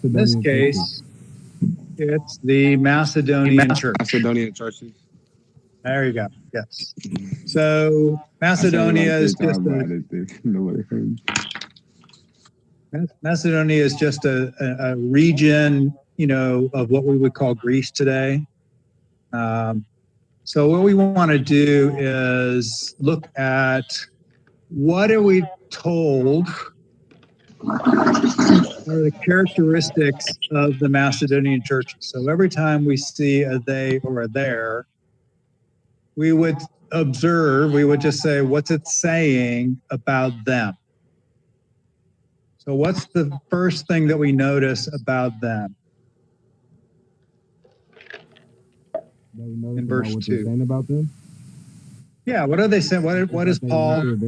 In this case, it's the Macedonian church. Macedonian churches. There you go. Yes. So Macedonia is just Macedonia is just a region, of what we would call Greece today. So what we want to do is look at what are we told are the characteristics of the Macedonian churches. So every time we see a they or a there, we would observe, we would just say, what's it saying about them? So what's the first thing that we notice about them? In verse 2. Saying about them? Yeah, what are they saying? What is Paul?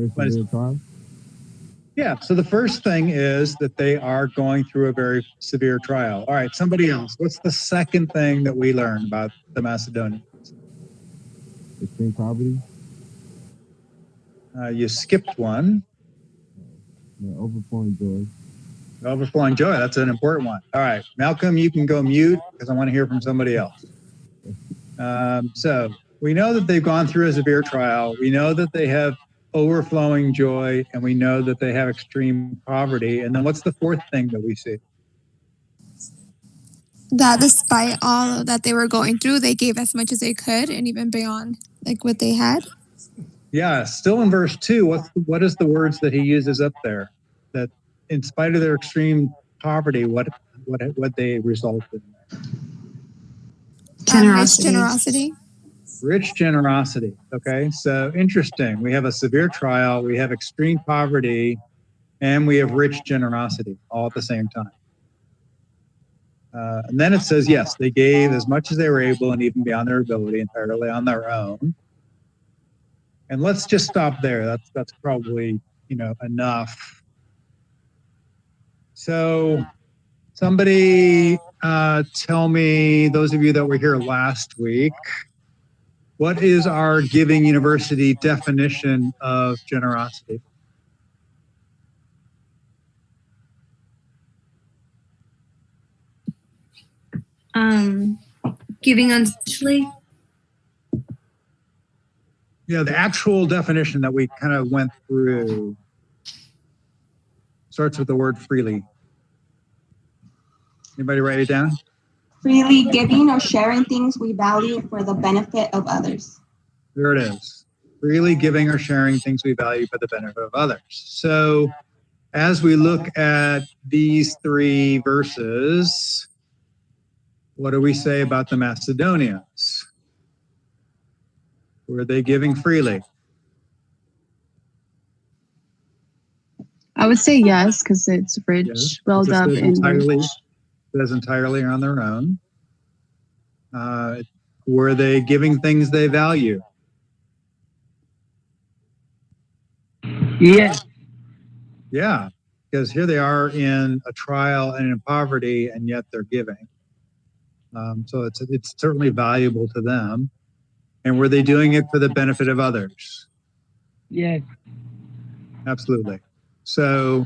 Yeah, so the first thing is that they are going through a very severe trial. All right, somebody else. What's the second thing that we learn about the Macedonians? Extreme poverty. You skipped one. Overflowing joy. Overflowing joy, that's an important one. All right, Malcolm, you can go mute because I want to hear from somebody else. So we know that they've gone through a severe trial. We know that they have overflowing joy, and we know that they have extreme poverty. And then what's the fourth thing that we see? That despite all that they were going through, they gave as much as they could and even beyond what they had. Yeah, still in verse 2, what is the words that he uses up there? That in spite of their extreme poverty, what they resulted in? Generosity. Rich generosity. Okay, so interesting. We have a severe trial, we have extreme poverty, and we have rich generosity all at the same time. And then it says, yes, they gave as much as they were able and even beyond their ability, entirely on their own. And let's just stop there. That's probably enough. So somebody tell me, those of you that were here last week, what is our Giving University definition of generosity? Giving unselfishly. Yeah, the actual definition that we kind of went through starts with the word freely. Anybody write it down? Freely giving or sharing things we value for the benefit of others. There it is. Freely giving or sharing things we value for the benefit of others. So as we look at these three verses, what do we say about the Macedonians? Were they giving freely? I would say yes, because it's rich, Yes. built up and rich. Says entirely on their own. Were they giving things they value? Yeah. Yeah, because here they are in a trial and in poverty, and yet they're giving. So it's certainly valuable to them. And were they doing it for the benefit of others? Yes. Absolutely. So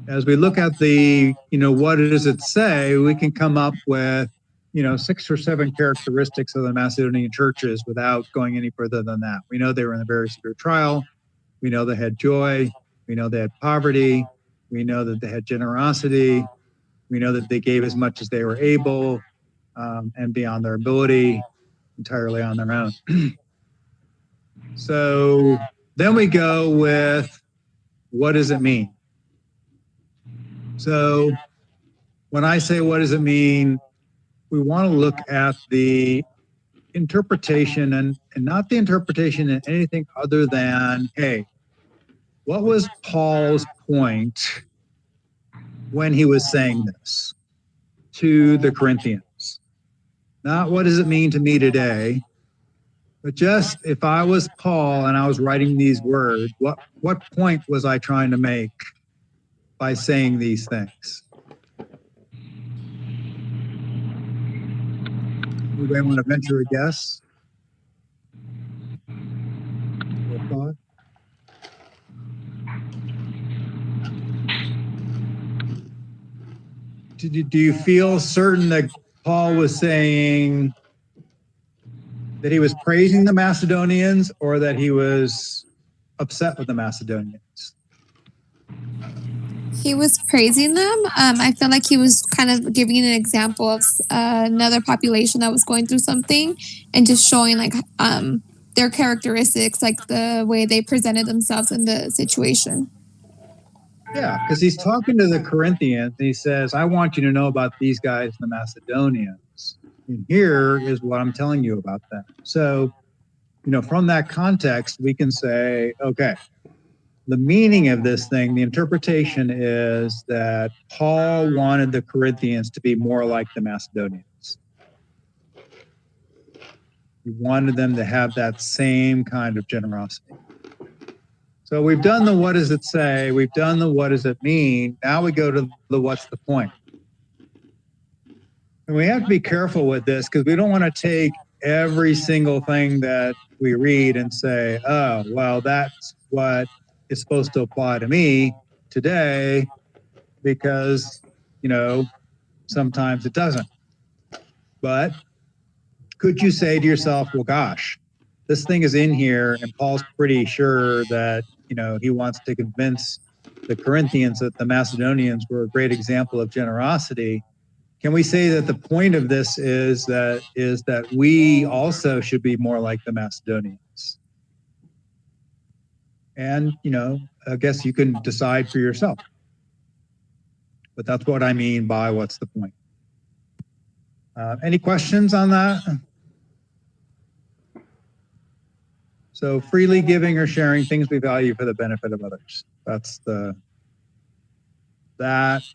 as we look at the, what does it say, we can come up with, 6 or 7 characteristics of the Macedonian churches without going any further than that. We know they were in a very severe trial. We know they had joy. We know they had poverty. We know that they had generosity. We know that they gave as much as they were able and beyond their ability, entirely on their own. So then we go with, what does it mean? So when I say what does it mean, we want to look at the interpretation and not the interpretation in anything other than, hey, what was Paul's point when he was saying this to the Corinthians? Not what does it mean to me today, but just if I was Paul and I was writing these words, what point was I trying to make by saying these things? Anybody want to venture a guess? Or a thought? do you feel certain that Paul was saying that he was praising the Macedonians or that he was upset with the Macedonians? He was praising them. I feel like he was kind of giving an example of another population that was going through something and just showing like their characteristics, like the way they presented themselves in the situation. Yeah, because he's talking to the Corinthians. And he says, I want you to know about these guys, the Macedonians. And here is what I'm telling you about them. So, from that context, we can say, okay, the meaning of this thing, the interpretation is that Paul wanted the Corinthians to be more like the Macedonians. He wanted them to have that same kind of generosity. So we've done the what does it say? We've done the what does it mean? Now we go to the what's the point? And we have to be careful with this because we don't want to take every single thing that we read and say, oh, well, that's what is supposed to apply to me today because, sometimes it doesn't. But could you say to yourself, well, gosh, this thing is in here and Paul's pretty sure that, he wants to convince the Corinthians that the Macedonians were a great example of generosity. Can we say that the point of this is that we also should be more like the Macedonians? And, I guess you can decide for yourself. But that's what I mean by what's the point. Any questions on that? So freely giving or sharing things we value for the benefit of others. That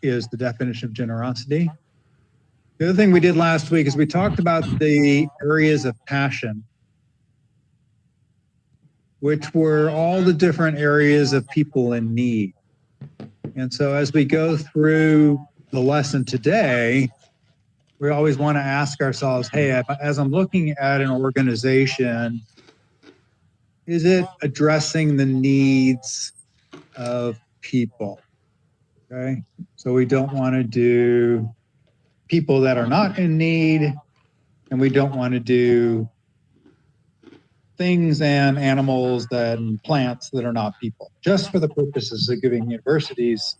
is the definition of generosity. The other thing we did last week is we talked about the areas of passion, which were all the different areas of people in need. And so as we go through the lesson today, we always want to ask ourselves, hey, as I'm looking at an organization, is it addressing the needs of people? Okay, so we don't want to do people that are not in need, and we don't want to do things and animals and plants that are not people, just for the purposes of giving universities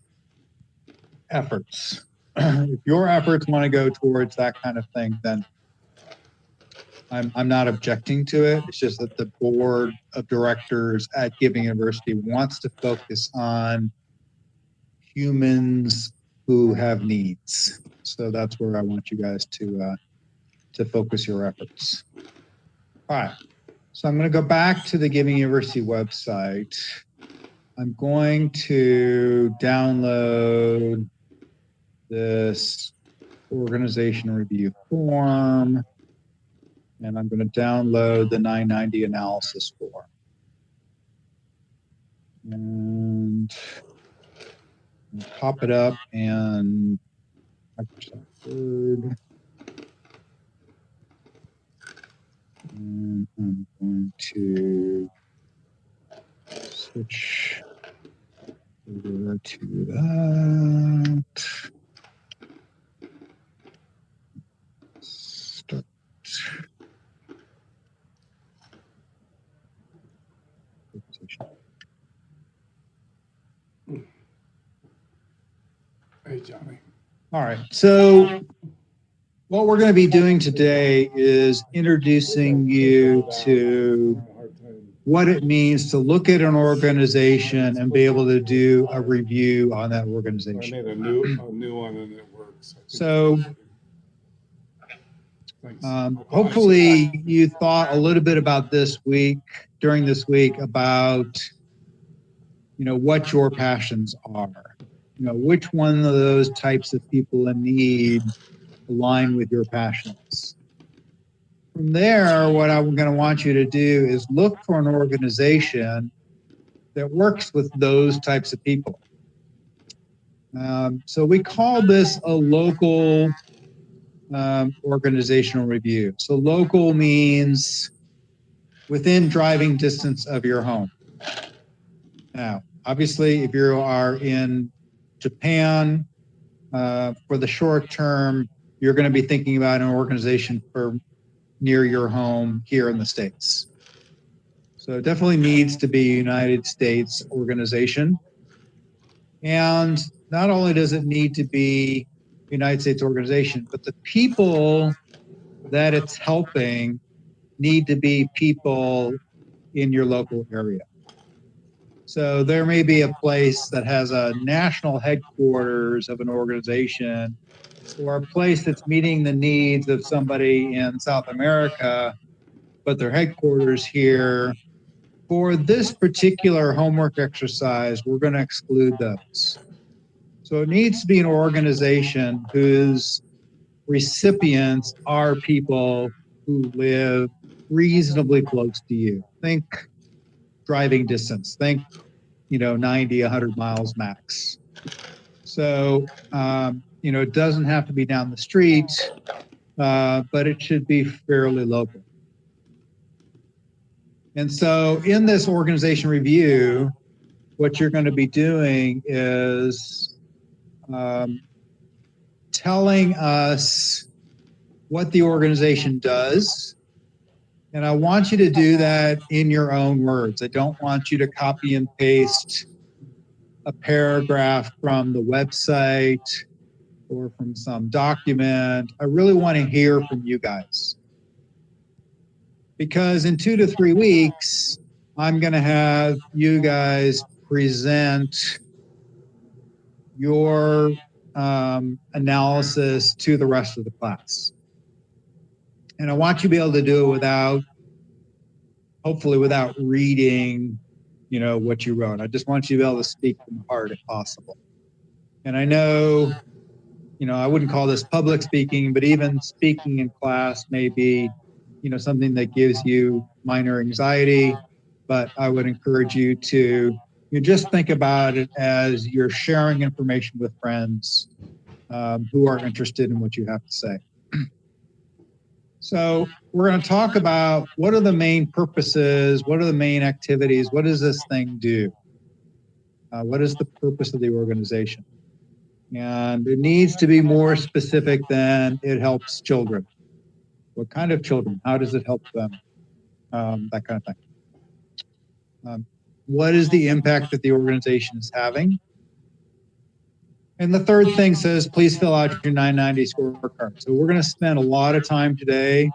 efforts. If your efforts want to go towards that kind of thing, then I'm not objecting to it. It's just that the board of directors at Giving University wants to focus on humans who have needs. So that's where I want you guys to focus your efforts. All right. So I'm going to go back to the Giving University website. I'm going to download this organization review form, and I'm going to download the 990 analysis form. And pop it up and Microsoft Word. And I'm going to switch over to that. Start. Hey, Johnny. All right. So what we're going to be doing today is introducing you to what it means to look at an organization and be able to do a review on that I organization. made a new one and it works. So Thanks. hopefully you thought a little bit about during this week about, what your passions are. Which one of those types of people in need align with your passions. From there, what I'm going to want you to do is look for an organization that works with those types of people. So we call this a local organizational review. So local means within driving distance of your home. Now, obviously, if you are in Japan, for the short term, you're going to be thinking about an organization for near your home here in the States. So it definitely needs to be a United States organization. And not only does it need to be a United States organization, but the people that it's helping need to be people in your local area. So there may be a place that has a national headquarters of an organization, or a place that's meeting the needs of somebody in South America, but their headquarters here. For this particular homework exercise, we're going to exclude those. So it needs to be an organization whose recipients are people who live reasonably close to you. Think driving distance. Think, 90, 100 miles max. So, it doesn't have to be down the street, but it should be fairly local. And so in this organization review, what you're going to be doing is telling us what the organization does. And I want you to do that in your own words. I don't want you to copy and paste a paragraph from the website or from some document. I really want to hear from you guys. Because in 2 to 3 weeks, I'm going to have you guys present your analysis to the rest of the class. And I want you to be able to do it hopefully without reading, what you wrote. I just want you to be able to speak from the heart if possible. And I know, I wouldn't call this public speaking, but even speaking in class may be, something that gives you minor anxiety, but I would encourage you to just think about it as you're sharing information with friends who are interested in what you have to say. So we're going to talk about what are the main purposes, what are the main activities, what does this thing do? What is the purpose of the organization? And it needs to be more specific than it helps children. What kind of children? How does it help them? That kind of thing. What is the impact that the organization is having? And the third thing says, please fill out your 990 scorecard. So we're going to spend a lot of time today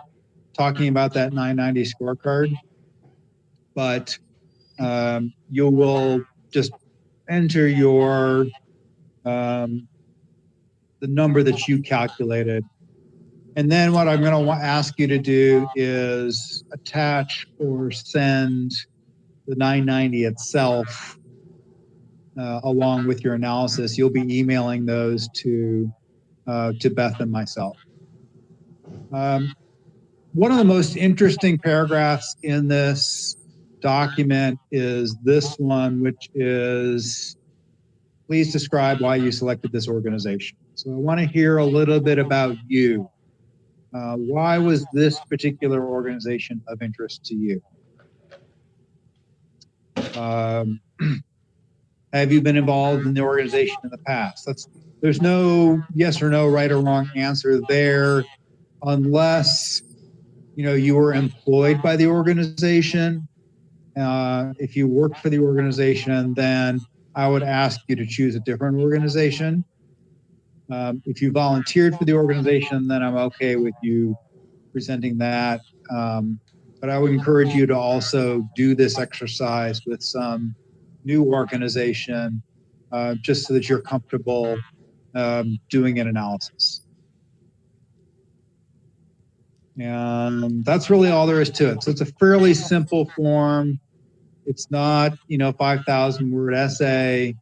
talking about that 990 scorecard, but you will just enter the number that you calculated. And then what I'm going to ask you to do is attach or send the 990 itself along with your analysis. You'll be emailing those to Beth and myself. One of the most interesting paragraphs in this document is this one, which is, please describe why you selected this organization. So I want to hear a little bit about you. Why was this particular organization of interest to you? Have you been involved in the organization in the past? There's no yes or no, right or wrong answer there, unless you were employed by the organization. If you worked for the organization, then I would ask you to choose a different organization. If you volunteered for the organization, then I'm okay with you presenting that. But I would encourage you to also do this exercise with some new organization, just so that you're comfortable doing an analysis. And that's really all there is to it. So it's a fairly simple form. It's not, 5,000 word essay.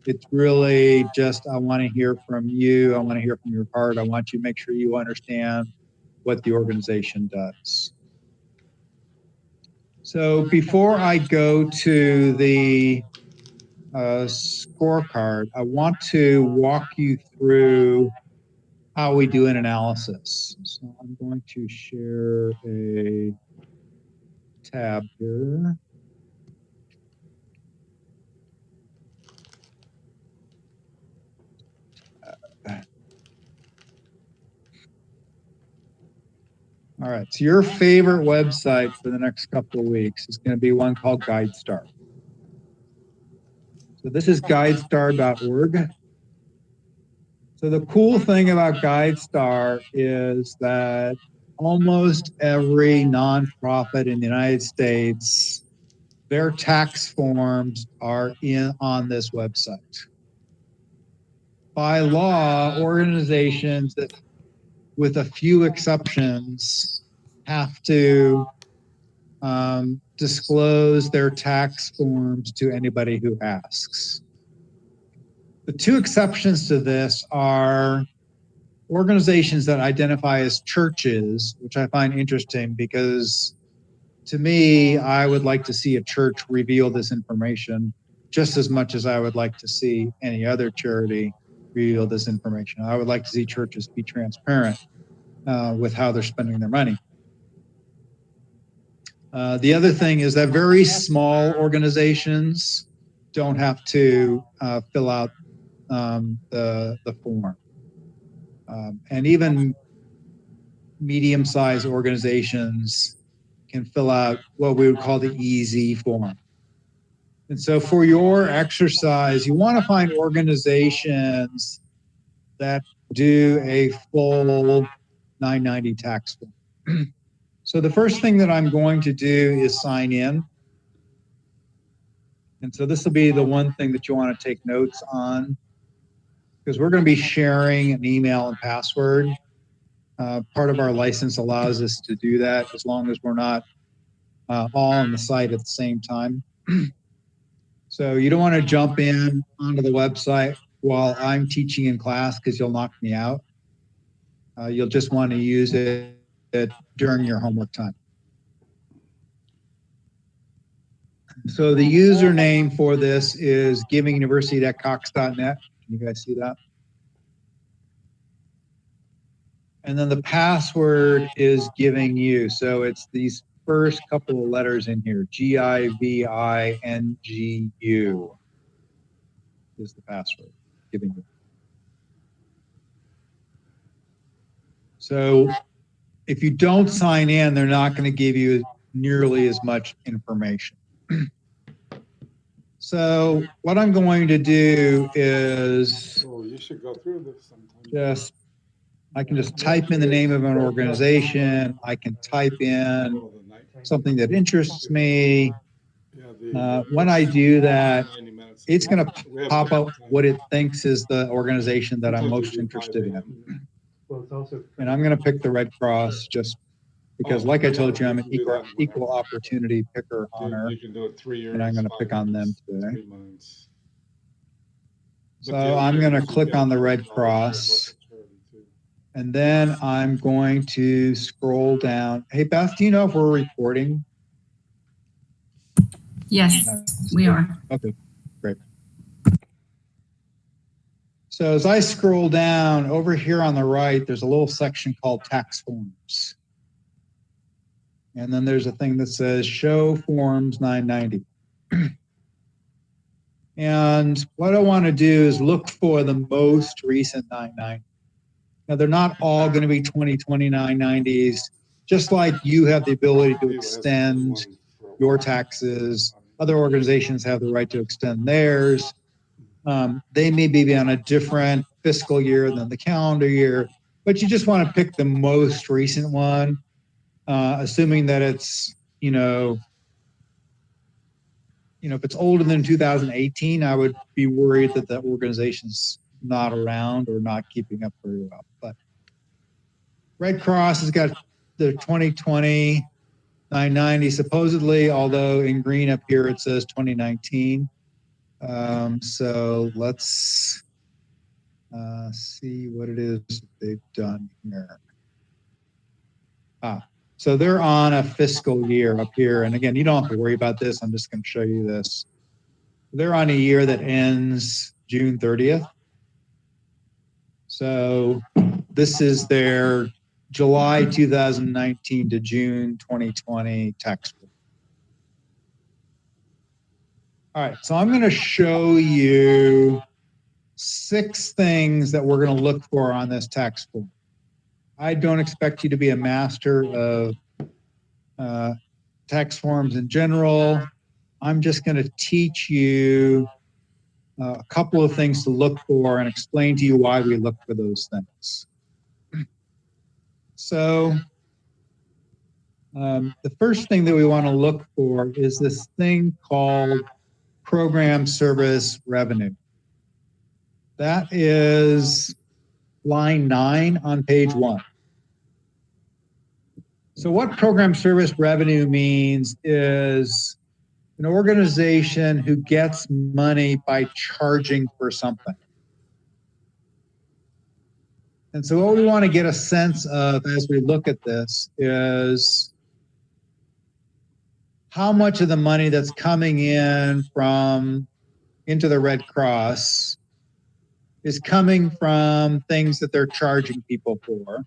It's really just, I want to hear from you. I want to hear from your heart. I want you to make sure you understand what the organization does. So before I go to the scorecard, I want to walk you through how we do an analysis. So I'm going to share a tab here. All right. So your favorite website for the next couple of weeks is going to be one called GuideStar. So this is guidestar.org. So the cool thing about GuideStar is that almost every nonprofit in the United States, their tax forms are on this website. By law, organizations that, with a few exceptions, have to disclose their tax forms to anybody who asks. The two exceptions to this are organizations that identify as churches, which I find interesting because to me, I would like to see a church reveal this information just as much as I would like to see any other charity reveal this information. I would like to see churches be transparent with how they're spending their money. The other thing is that very small organizations don't have to fill out the form. And even medium-sized organizations can fill out what we would call the easy form. And so for your exercise, you want to find organizations that do a full 990 tax form. So the first thing that I'm going to do is sign in. And so this will be the one thing that you want to take notes on, because we're going to be sharing an email and password. Part of our license allows us to do that as long as we're not all on the site at the same time. So you don't want to jump in onto the website while I'm teaching in class because you'll knock me out. You'll just want to use it during your homework time. So the username for this is givinguniversity.cox.net. Can you guys see that? And then the password is giving you. So it's these first couple of letters in here, GIVINGU is the password, giving you. So if you don't sign in, they're not going to give you nearly as much information. So what I'm going to do is Oh, you should go through this sometime. I can just type in the name of an organization. I can type in something that interests me. When I do that, it's going to pop up what it thinks is the organization that I'm most interested in. And I'm going to pick the Red Cross just because, like I told you, I'm an equal opportunity picker honor. You can do it 3 years. And I'm going to pick on them today. 3 months. So I'm going to click on the Red Cross. And then I'm going to scroll down. Hey, Beth, do you know if we're recording? Yes, we are. Okay, great. So as I scroll down over here on the right, there's a little section called tax forms. And then there's a thing that says show forms 990. And what I want to do is look for the most recent 990. Now, they're not all going to be 2020 990s, just like you have the ability to extend your taxes. Other organizations have the right to extend theirs. They may be on a different fiscal year than the calendar year, but you just want to pick the most recent one, assuming that it's, if it's older than 2018, I would be worried that the organization's not around or not keeping up very well. But Red Cross has got the 2020 990 supposedly, although in green up here it says 2019. So let's see what it is they've done here. So they're on a fiscal year up here. And again, you don't have to worry about this. I'm just going to show you this. They're on a year that ends June 30th. So this is their July 2019 to June 2020 tax bill. All right, so I'm going to show you 6 things that we're going to look for on this tax form. I don't expect you to be a master of tax forms in general. I'm just going to teach you a couple of things to look for and explain to you why we look for those things. So the first thing that we want to look for is this thing called program service revenue. That is line 9 on page 1. So what program service revenue means is an organization who gets money by charging for something. And so what we want to get a sense of as we look at this is how much of the money that's coming in into the Red Cross is coming from things that they're charging people for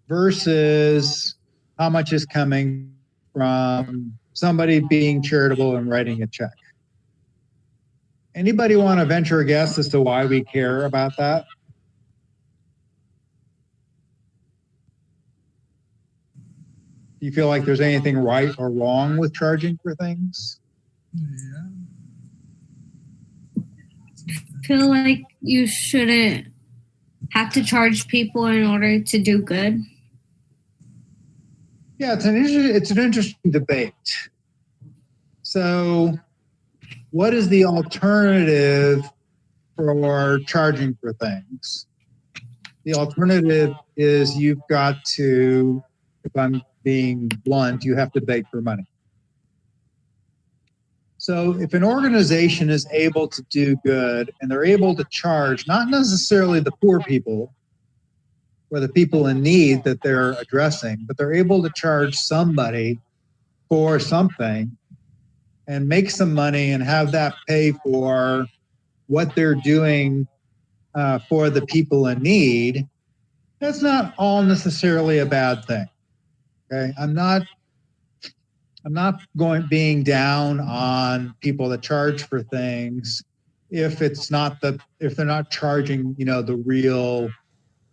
versus how much is coming from somebody being charitable and writing a check. Anybody want to venture a guess as to why we care about that? Do you feel like there's anything right or wrong with charging for things? I feel like you shouldn't have to charge people in order to do good. Yeah, it's an interesting debate. So what is the alternative for charging for things? The alternative is you've got to, if I'm being blunt, you have to beg for money. So if an organization is able to do good and they're able to charge, not necessarily the poor people or the people in need that they're addressing, but they're able to charge somebody for something and make some money and have that pay for what they're doing for the people in need, that's not all necessarily a bad thing. Okay, I'm not being down on people that charge for things if they're not charging, the real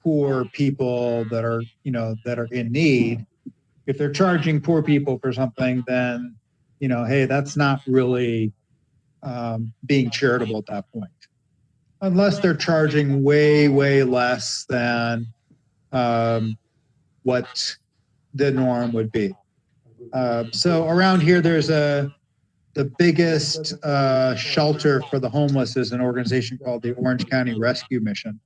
poor people that are in need. If they're charging poor people for something, then hey, that's not really being charitable at that point, unless they're charging way less than what the norm would be. So around here, there's the biggest shelter for the homeless is an organization called the Orange County Rescue Mission.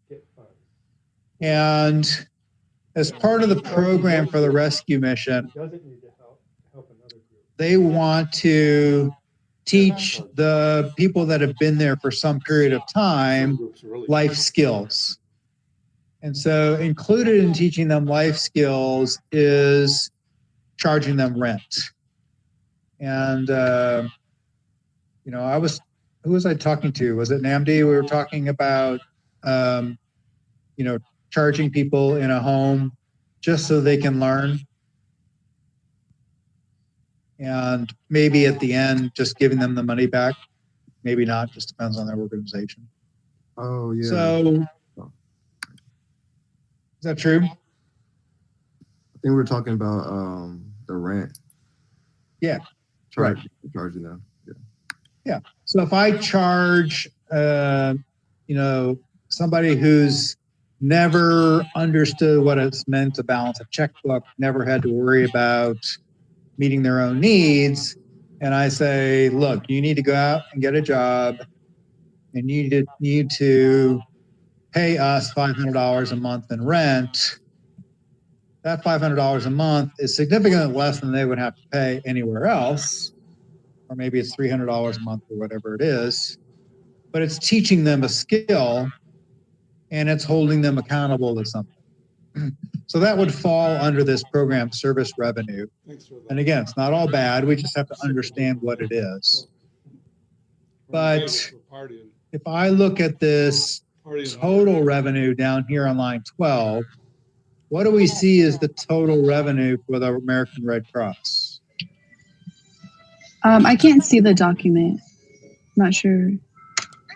And as part of the program for the rescue mission, they want to teach the people that have been there for some period of time life skills. And so included in teaching them life skills is charging them rent. And, who was I talking to? Was it Namdi? We were talking about, charging people in a home just so they can learn. And maybe at the end, just giving them the money back. Maybe not, just depends on their organization. Oh, yeah. So, is that true? I think we were talking about the rent. Yeah. Right. Charging them. Yeah. So if I charge, somebody who's never understood what it's meant to balance a checkbook, never had to worry about meeting their own needs, and I say, look, you need to go out and get a job, and you need to pay us $500 a month in rent. That $500 a month is significantly less than they would have to pay anywhere else, or maybe it's $300 a month or whatever it is, but it's teaching them a skill and it's holding them accountable to something. So that would fall under this program service revenue. And again, it's not all bad. We just have to understand what it is. But if I look at this total revenue down here on line 12, what do we see is the total revenue for the American Red Cross? I can't see the document. Not sure.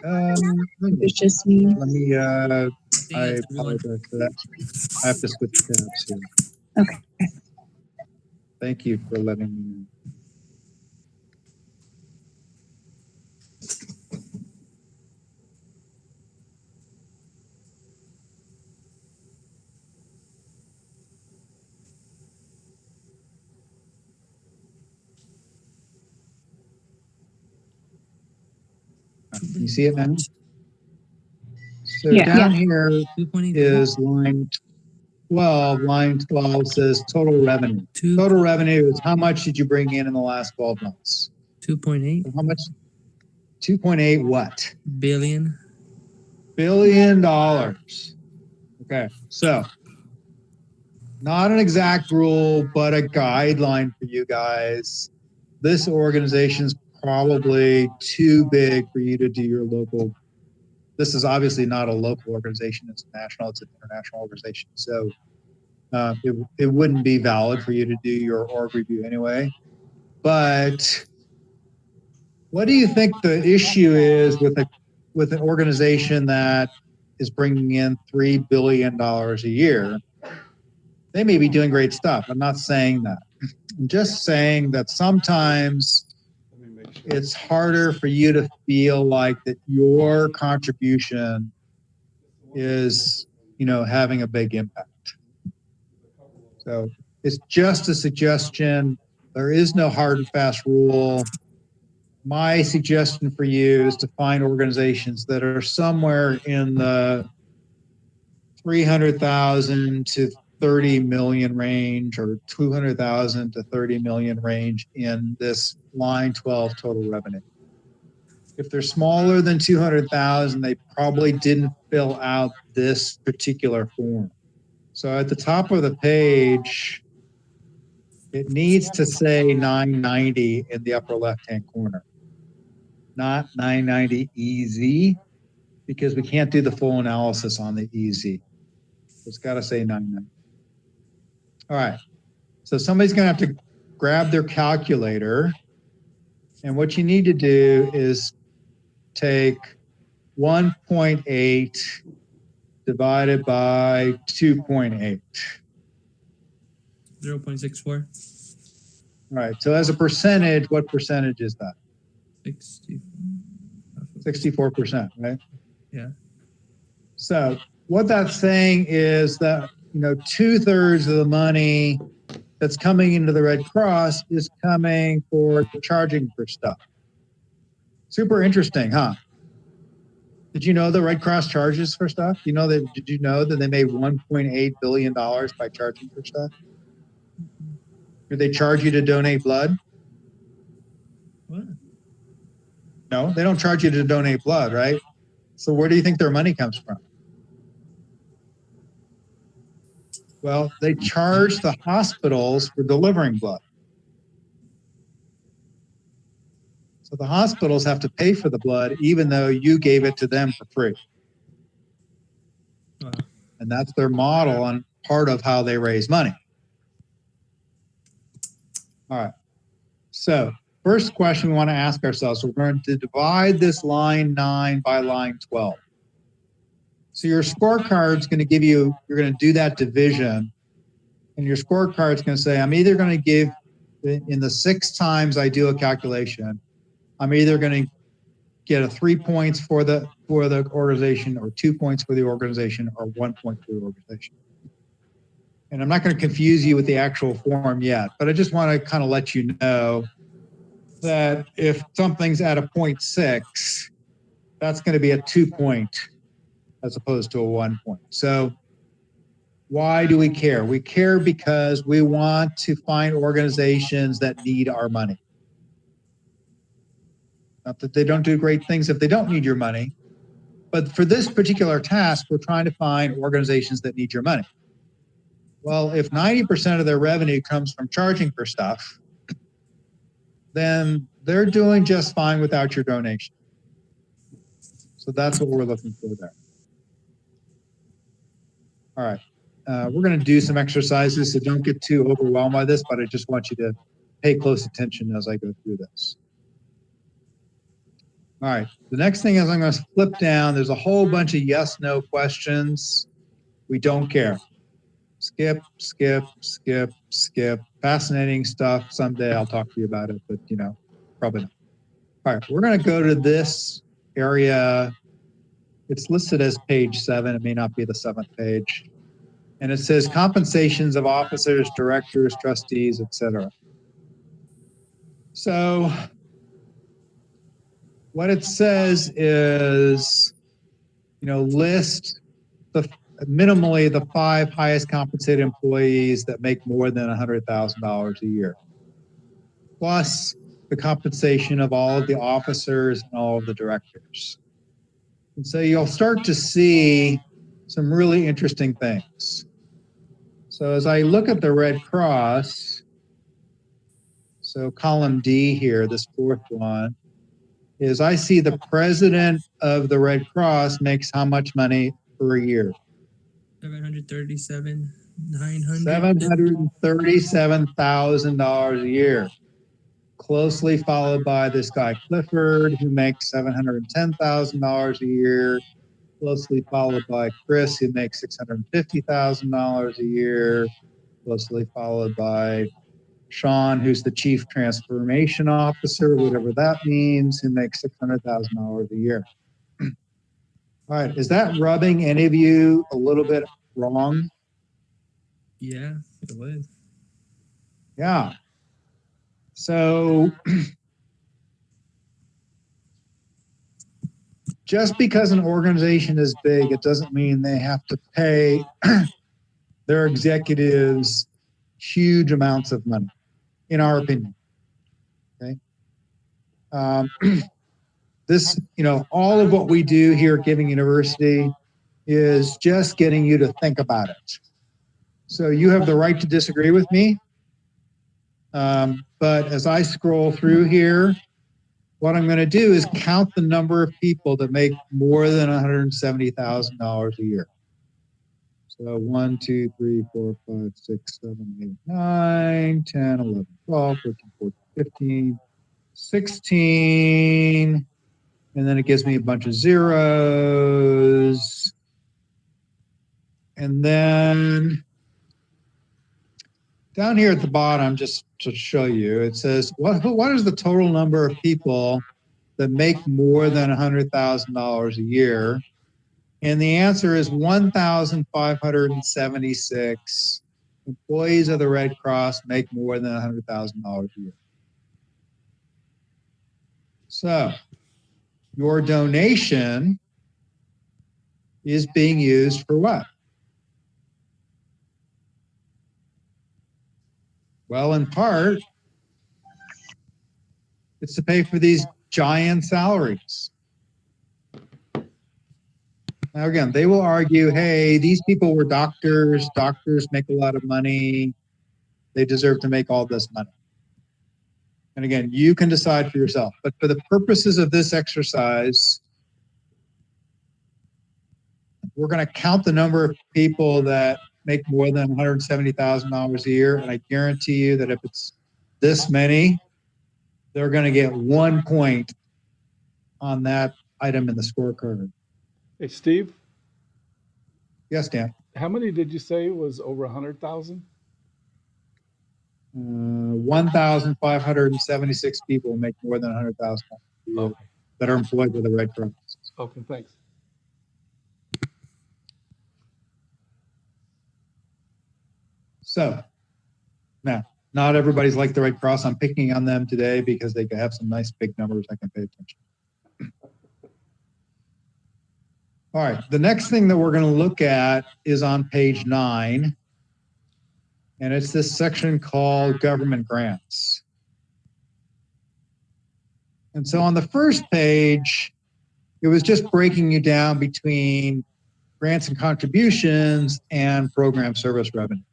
It's just me. Let me Wednesday, I everyone. apologize for that. I have to switch tabs here. Okay. Thank you for letting me know. You see it now? So Yeah. down here 2.8 is line 12. Line 12 says total revenue. Total revenue is how much did you bring in the last 12 months? 2.8 How much? 2.8 what? billion. Billion dollars. Okay, so not an exact rule, but a guideline for you guys. This organization's probably too big for you to do your local. This is obviously not a local organization. It's national. It's an international organization. So it wouldn't be valid for you to do your org review anyway. But what do you think the issue is with an organization that is bringing in $3 billion a year? They may be doing great stuff. I'm not saying that. I'm just saying that sometimes Let me make sure. it's harder for you to feel like that your contribution is, having a big impact. So it's just a suggestion. There is no hard and fast rule. My suggestion for you is to find organizations that are somewhere in the 300,000 to 30 million range, or 200,000 to 30 million range in this line 12 total revenue. If they're smaller than 200,000, they probably didn't fill out this particular form. So at the top of the page, it needs to say 990 in the upper left-hand corner, not 990 EZ, because we can't do the full analysis on the EZ. It's got to say 990. All right. So somebody's going to have to grab their calculator. And what you need to do is take 1.8 divided by 2.8. 0.64. All right. So as a percentage, what percentage is that? 64%, right? Yeah. So what that's saying is that, 2/3 of the money that's coming into the Red Cross is coming for charging for stuff. Super interesting, huh? Did you know the Red Cross charges for stuff? Did you know that they made $1.8 billion by charging for stuff? Did they charge you to donate blood? What? No, they don't charge you to donate blood, right? So where do you think their money comes from? Well, they charge the hospitals for delivering blood. So the hospitals have to pay for the blood, even though you gave it to them for free. Wow. And that's their model and part of how they raise money. All right. So first question we want to ask ourselves, we're going to divide this line 9 by line 12. So your scorecard's going to give you, you're going to do that division, and your scorecard's going to say, I'm either going to give, in the 6 times I do a calculation, I'm either going to get a 3 points for the organization, or 2 points for the organization, or 1 point for the organization. And I'm not going to confuse you with the actual form yet, but I just want to kind of let you know that if something's at a 0.6, that's going to be a 2 point as opposed to a 1 point. So why do we care? We care because we want to find organizations that need our money. Not that they don't do great things if they don't need your money, but for this particular task, we're trying to find organizations that need your money. Well, if 90% of their revenue comes from charging for stuff, then they're doing just fine without your donation. So that's what we're looking for there. All right. We're going to do some exercises, so don't get too overwhelmed by this, but I just want you to pay close attention as I go through this. All right. The next thing is I'm going to flip down. There's a whole bunch of yes, no questions. We don't care. Skip, skip, skip, skip. Fascinating stuff. Someday I'll talk to you about it, but probably not. All right. We're going to go to this area. It's listed as page 7. It may not be the 7th page. And it says compensations of officers, directors, trustees, etc. So what it says is, list minimally the 5 highest compensated employees that make more than $100,000 a year, plus the compensation of all of the officers and all of the directors. And so you'll start to see some really interesting things. So as I look at the Red Cross, so column D here, this 4th one, is I see the president of the Red Cross makes how much money per year? 737,900. $737,000 a year. Closely followed by this guy Clifford, who makes $710,000 a year. Closely followed by Chris, who makes $650,000 a year. Closely followed by Sean, who's the chief transformation officer, whatever that means, who makes $600,000 a year. All right, is that rubbing any of you a little bit wrong? Yeah, it would. Yeah. So just because an organization is big, it doesn't mean they have to pay their executives huge amounts of money, in our opinion. Okay. This, all of what we do here at Giving University is just getting you to think about it. So you have the right to disagree with me. But as I scroll through here, what I'm going to do is count the number of people that make more than $170,000 a year. So 1, 2, 3, 4, 5, 6, 7, 8, 9, 10, 11, 12, 13, 14, 15, 16. And then it gives me a bunch of zeros. And then down here at the bottom, just to show you, it says, what is the total number of people that make more than $100,000 a year? And the answer is 1,576 employees of the Red Cross make more than $100,000 a year. So your donation is being used for what? Well, in part, it's to pay for these giant salaries. Now, again, they will argue, hey, these people were doctors. Doctors make a lot of money. They deserve to make all this money. And again, you can decide for yourself. But for the purposes of this exercise, we're going to count the number of people that make more than $170,000 a year. And I guarantee you that if it's this many, they're going to get 1 point on that item in the scorecard. Hey, Steve, Yes, Dan. how many did you say was over 100,000? 1,576 people make more than $100,000 a year Okay. that are employed with the Red Cross. Okay, thanks. So now, not everybody's like the Red Cross. I'm picking on them today because they have some nice big numbers I can pay attention. All right, the next thing that we're going to look at is on page 9, and it's this section called government grants. And so on the first page, it was just breaking you down between grants and contributions and program service revenue.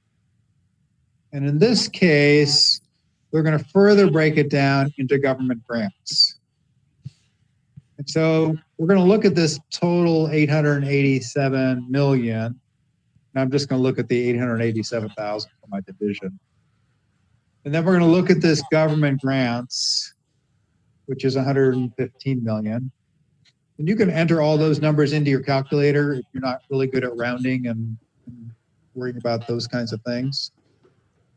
And in this case, we're going to further break it down into government grants. And so we're going to look at this total 887 million. And I'm just going to look at the 887,000 for my division. And then we're going to look at this government grants. which is 115 million. And you can enter all those numbers into your calculator if you're not really good at rounding and worrying about those kinds of things.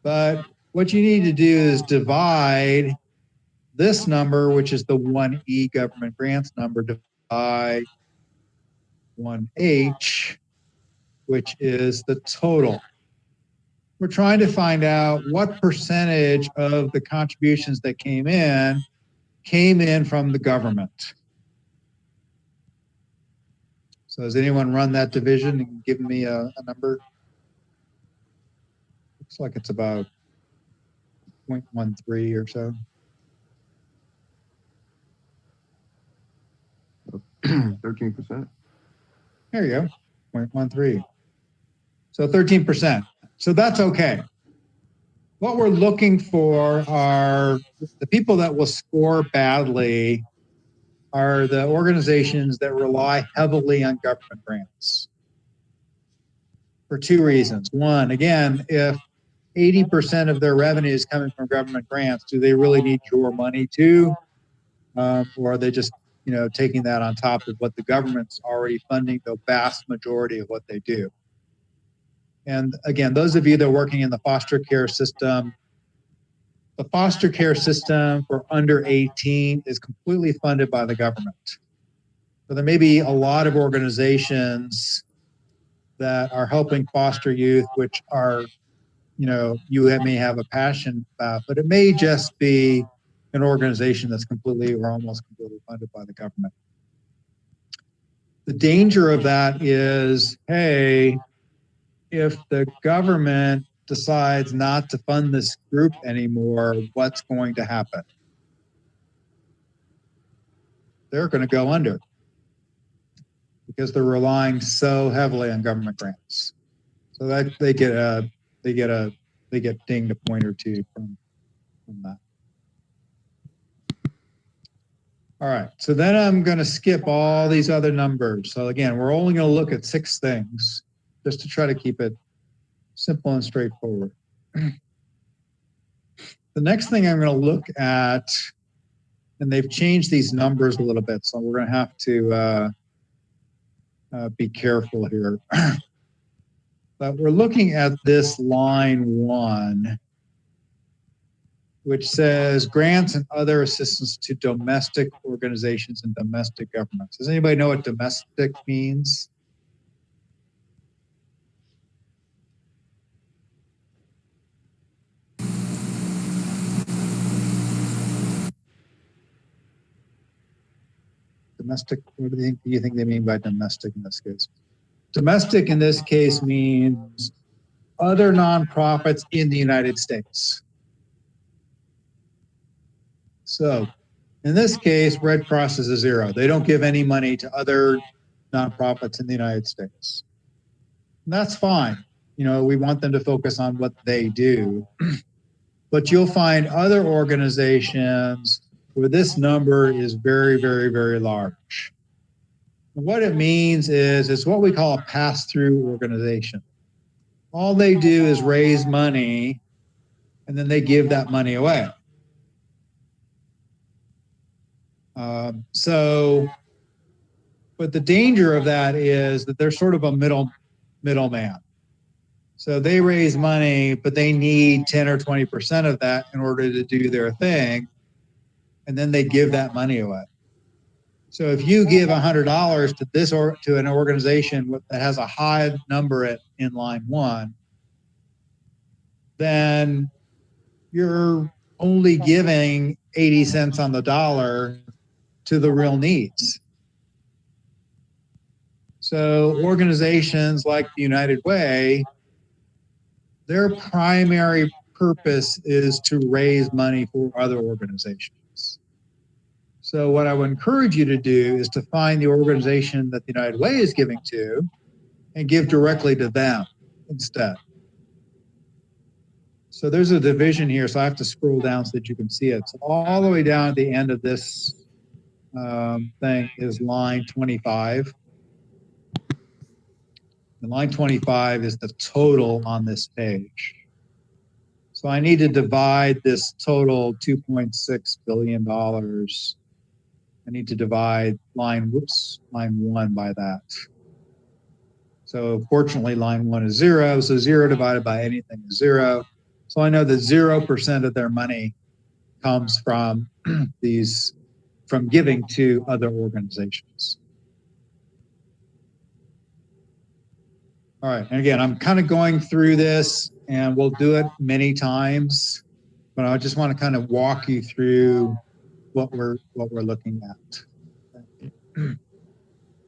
But what you need to do is divide this number, which is the 1E government grants number, by 1H, which is the total. We're trying to find out what percentage of the contributions that came in from the government. So has anyone run that division and given me a number? Looks like it's about 0.13 or so. 13%. There you go, 0.13. So 13%. So that's okay. What we're looking for are the people that will score badly are the organizations that rely heavily on government grants for two reasons. One, again, if 80% of their revenue is coming from government grants, do they really need your money too? Or are they just, taking that on top of what the government's already funding the vast majority of what they do? And again, those of you that are working in the foster care system for under 18 is completely funded by the government. So there may be a lot of organizations that are helping foster youth, which are, you may have a passion about, but it may just be an organization that's completely or almost completely funded by the government. The danger of that is, hey, if the government decides not to fund this group anymore, what's going to happen? They're going to go under because they're relying so heavily on government grants. So that they get dinged a point or two from that. All right, so then I'm going to skip all these other numbers. So again, we're only going to look at 6 things just to try to keep it simple and straightforward. The next thing I'm going to look at, and they've changed these numbers a little bit, so we're going to have to be careful here. But we're looking at this line 1, which says grants and other assistance to domestic organizations and domestic governments. Does anybody know what domestic means? Domestic, what do you think they mean by domestic in this case? Domestic in this case means other nonprofits in the United States. So in this case, Red Cross is a 0. They don't give any money to other nonprofits in the United States. And that's fine. We want them to focus on what they do. But you'll find other organizations where this number is very, very, very large. And what it means is it's what we call a pass-through organization. All they do is raise money, and then they give that money away. But the danger of that is that they're sort of a middleman. So they raise money, but they need 10 or 20% of that in order to do their thing, and then they give that money away. So if you give $100 to this or to an organization that has a high number in line 1, then you're only giving 80 cents on the dollar to the real needs. So organizations like the United Way, their primary purpose is to raise money for other organizations. So what I would encourage you to do is to find the organization that the United Way is giving to and give directly to them instead. So there's a division here, so I have to scroll down so that you can see it. So all the way down at the end of this thing is line 25. And line 25 is the total on this page. So So I need to divide this total $2.6 billion. I need to divide line 1 by that. So fortunately, line 1 is 0. So 0 divided by anything is 0. So I know that 0% of their money comes from from giving to other organizations. All right, and again, I'm kind of going through this, and we'll do it many times, but I just want to kind of walk you through what we're looking at.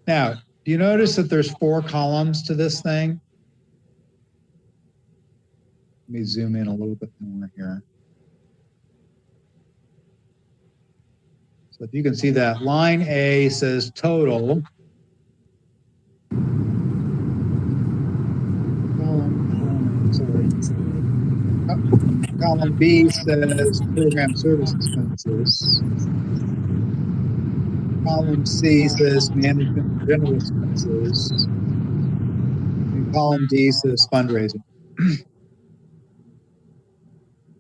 Now, do you notice that there's 4 columns to this thing? Let me zoom in a little bit more here. So if you can see that, line A says total. Column B says program service expenses. Column C says management and general expenses. And column D says fundraising.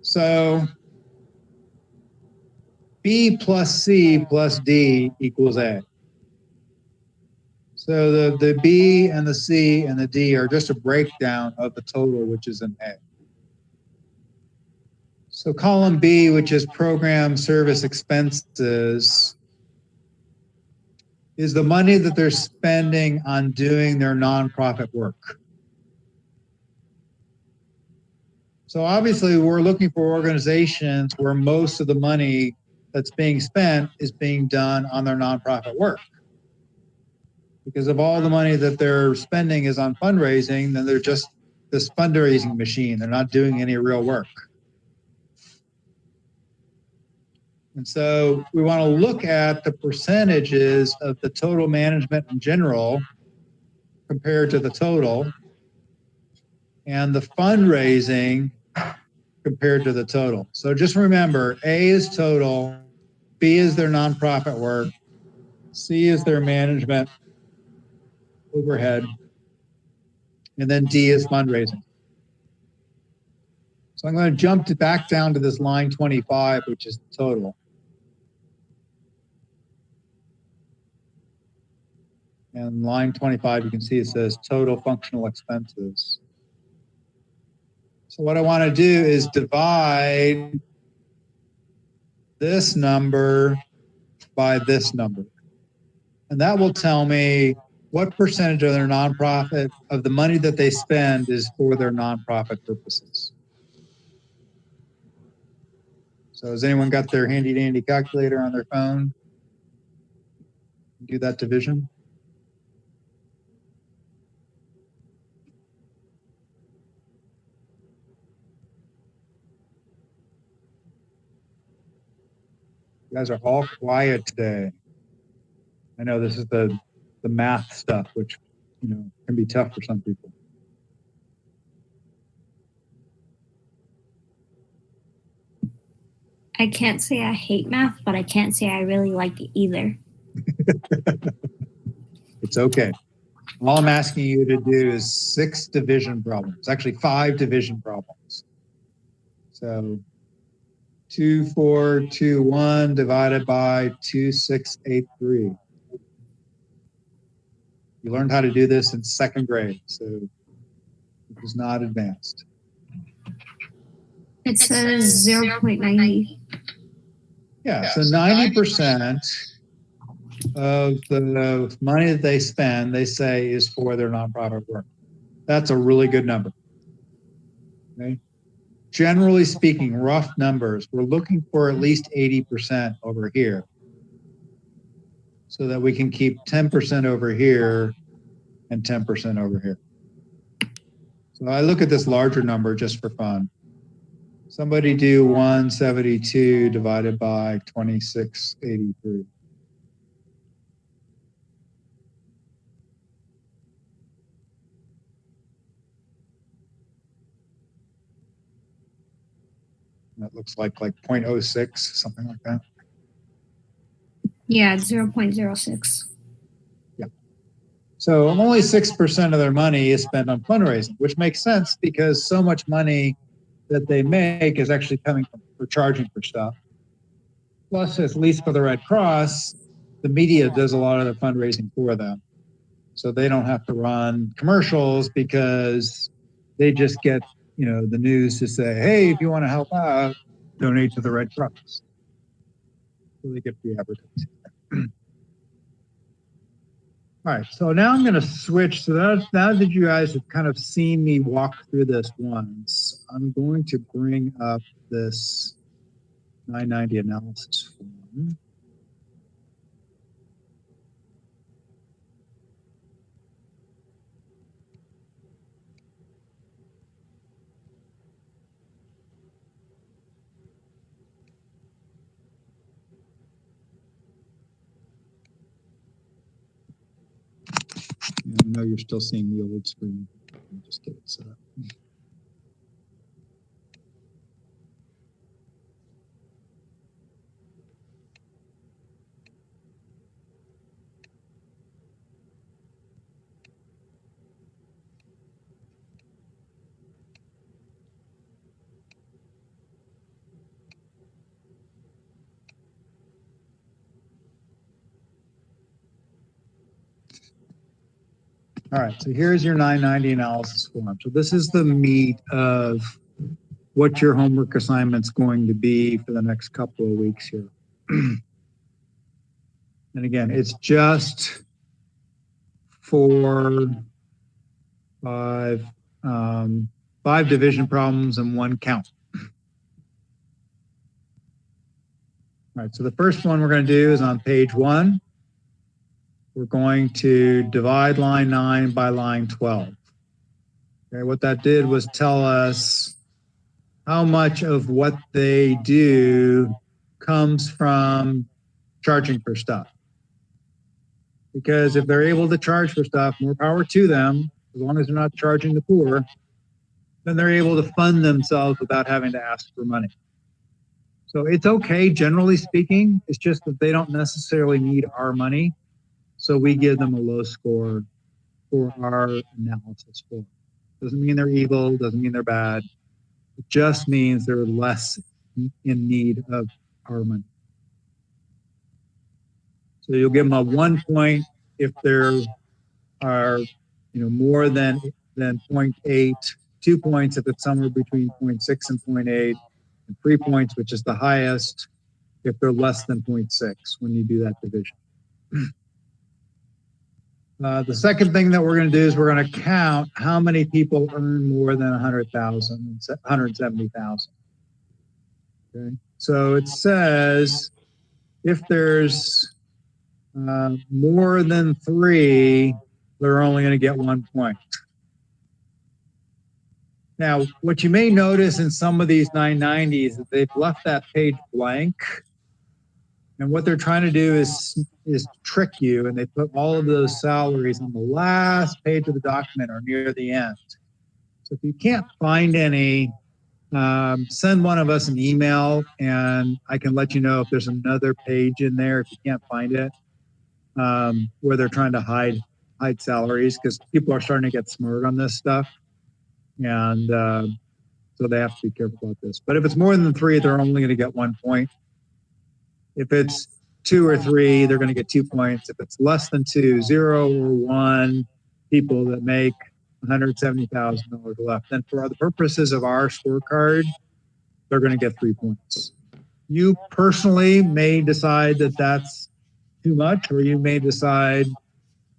So B plus C plus D equals A. So the B and the C and the D are just a breakdown of the total, which is an A. So column B, which is program service expenses, is the money that they're spending on doing their nonprofit work. So obviously we're looking for organizations where most of the money that's being spent is being done on their nonprofit work. Because if all the money that they're spending is on fundraising, then they're just this fundraising machine. They're not doing any real work. And so we want to look at the percentages of the total management in general compared to the total, and the fundraising compared to the total. So just remember, A is total, B is their nonprofit work, C is their management overhead, and then D is fundraising. So I'm going to jump back down to this line 25, which is the total. And line 25, you can see it says total functional expenses. So what I want to do is divide this number by this number. And that will tell me what percentage of their nonprofit, of the money that they spend, is for their nonprofit purposes. So has anyone got their handy dandy calculator on their phone? Do that division. You guys are all quiet today. I know this is the math stuff, which, you know, can be tough for some people. I can't say I hate math, but I can't say I really like it either. It's okay. All I'm asking you to do is 6 division problems, actually 5 division problems. So 2421 divided by 2683. You learned how to do this in 2nd grade, so it was not advanced. It says 0.90. Yeah, so 90% of the money that they spend, they say, is for their nonprofit work. That's a really good number. Okay. Generally speaking, rough numbers, we're looking for at least 80% over here so that we can keep 10% over here and 10% over here. So I look at this larger number just for fun. Somebody do 172 divided by 2683. That looks like 0.06, something like that. Yeah, 0.06. Yeah. So only 6% of their money is spent on fundraising, which makes sense because so much money that they make is actually coming from for charging for stuff. Plus, at least for the Red Cross, the media does a lot of the fundraising for them. So they don't have to run commercials because they just get, the news to say, hey, if you want to help out, donate to the Red Cross. So they get free advertising. All right, so now I'm going to switch. So now that you guys have kind of seen me walk through this once, I'm going to bring up this 990 analysis form. I know you're still seeing the old screen. I'll just get it set up. All right, so here's your 990 analysis form. So this is the meat of what your homework assignment's going to be for the next couple of weeks here. And again, it's just for five division problems and one count. All right, so the first one we're going to do is on page 1. We're going to divide line 9 by line 12. Okay, what that did was tell us how much of what they do comes from charging for stuff. Because if they're able to charge for stuff, more power to them, as long as they're not charging the poor, then they're able to fund themselves without having to ask for money. So it's okay, generally speaking. It's just that they don't necessarily need our money. So we give them a low score for our analysis form. Doesn't mean they're evil, doesn't mean they're bad. It just means they're less in need of our money. So you'll give them a 1 point if there are, more than 0.8, 2 points if it's somewhere between 0.6 and 0.8, and 3 points, which is the highest, if they're less than 0.6 when you do that division. The second thing that we're going to do is we're going to count how many people earn more than 170,000. Okay. So it says if there's more than 3, they're only going to get 1 point. Now, what you may notice in some of these 990s is that they've left that page blank. And what they're trying to do is trick you, and they put all of those salaries on the last page of the document or near the end. So if you can't find any, send one of us an email, and I can let you know if there's another page in there if you can't find it, where they're trying to hide salaries, because people are starting to get smart on this stuff, and so they have to be careful about this. But if it's more than 3, they're only going to get 1 point. If it's 2 or 3, they're going to get 2 points. If it's less than 2, 0 or 1 people that make $170,000 or less, then for the purposes of our scorecard, they're going to get 3 points. You personally may decide that that's too much, or you may decide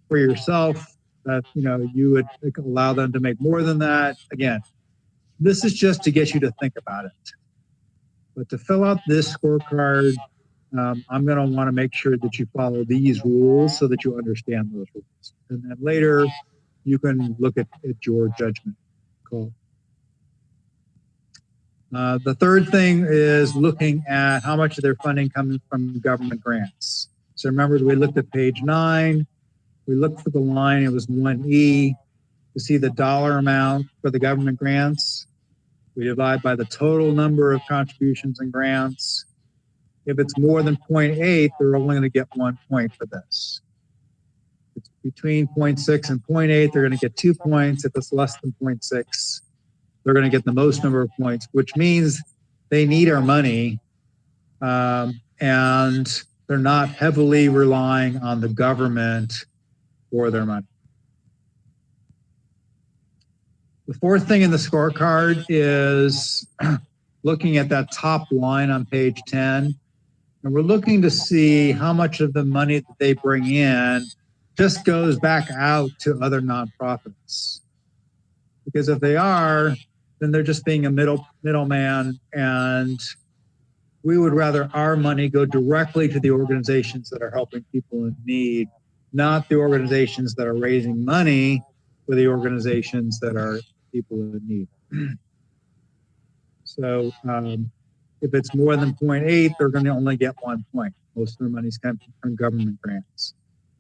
for yourself that you would allow them to make more than that. Again, this is just to get you to think about it. But to fill out this scorecard, I'm going to want to make sure that you follow these rules so that you understand those rules. And then later, you can look at your judgment call. The third thing is looking at how much of their funding comes from government grants. So remember, we looked at page 9. We looked for the line, it was 1E. To see the dollar amount for the government grants, we divide by the total number of contributions and grants. If it's more than 0.8, they're only going to get 1 point for this. If it's between 0.6 and 0.8, they're going to get 2 points. If it's less than 0.6, they're going to get the most number of points, which means they need our money, and they're not heavily relying on the government for their money. The fourth thing in the scorecard is looking at that top line on page 10. And we're looking to see how much of the money that they bring in just goes back out to other nonprofits. Because if they are, then they're just being a middleman, and we would rather our money go directly to the organizations that are helping people in need, not the organizations that are raising money for the organizations that are people in need. So if it's more than 0.8, they're going to only get 1 point. Most of their money's coming from government grants.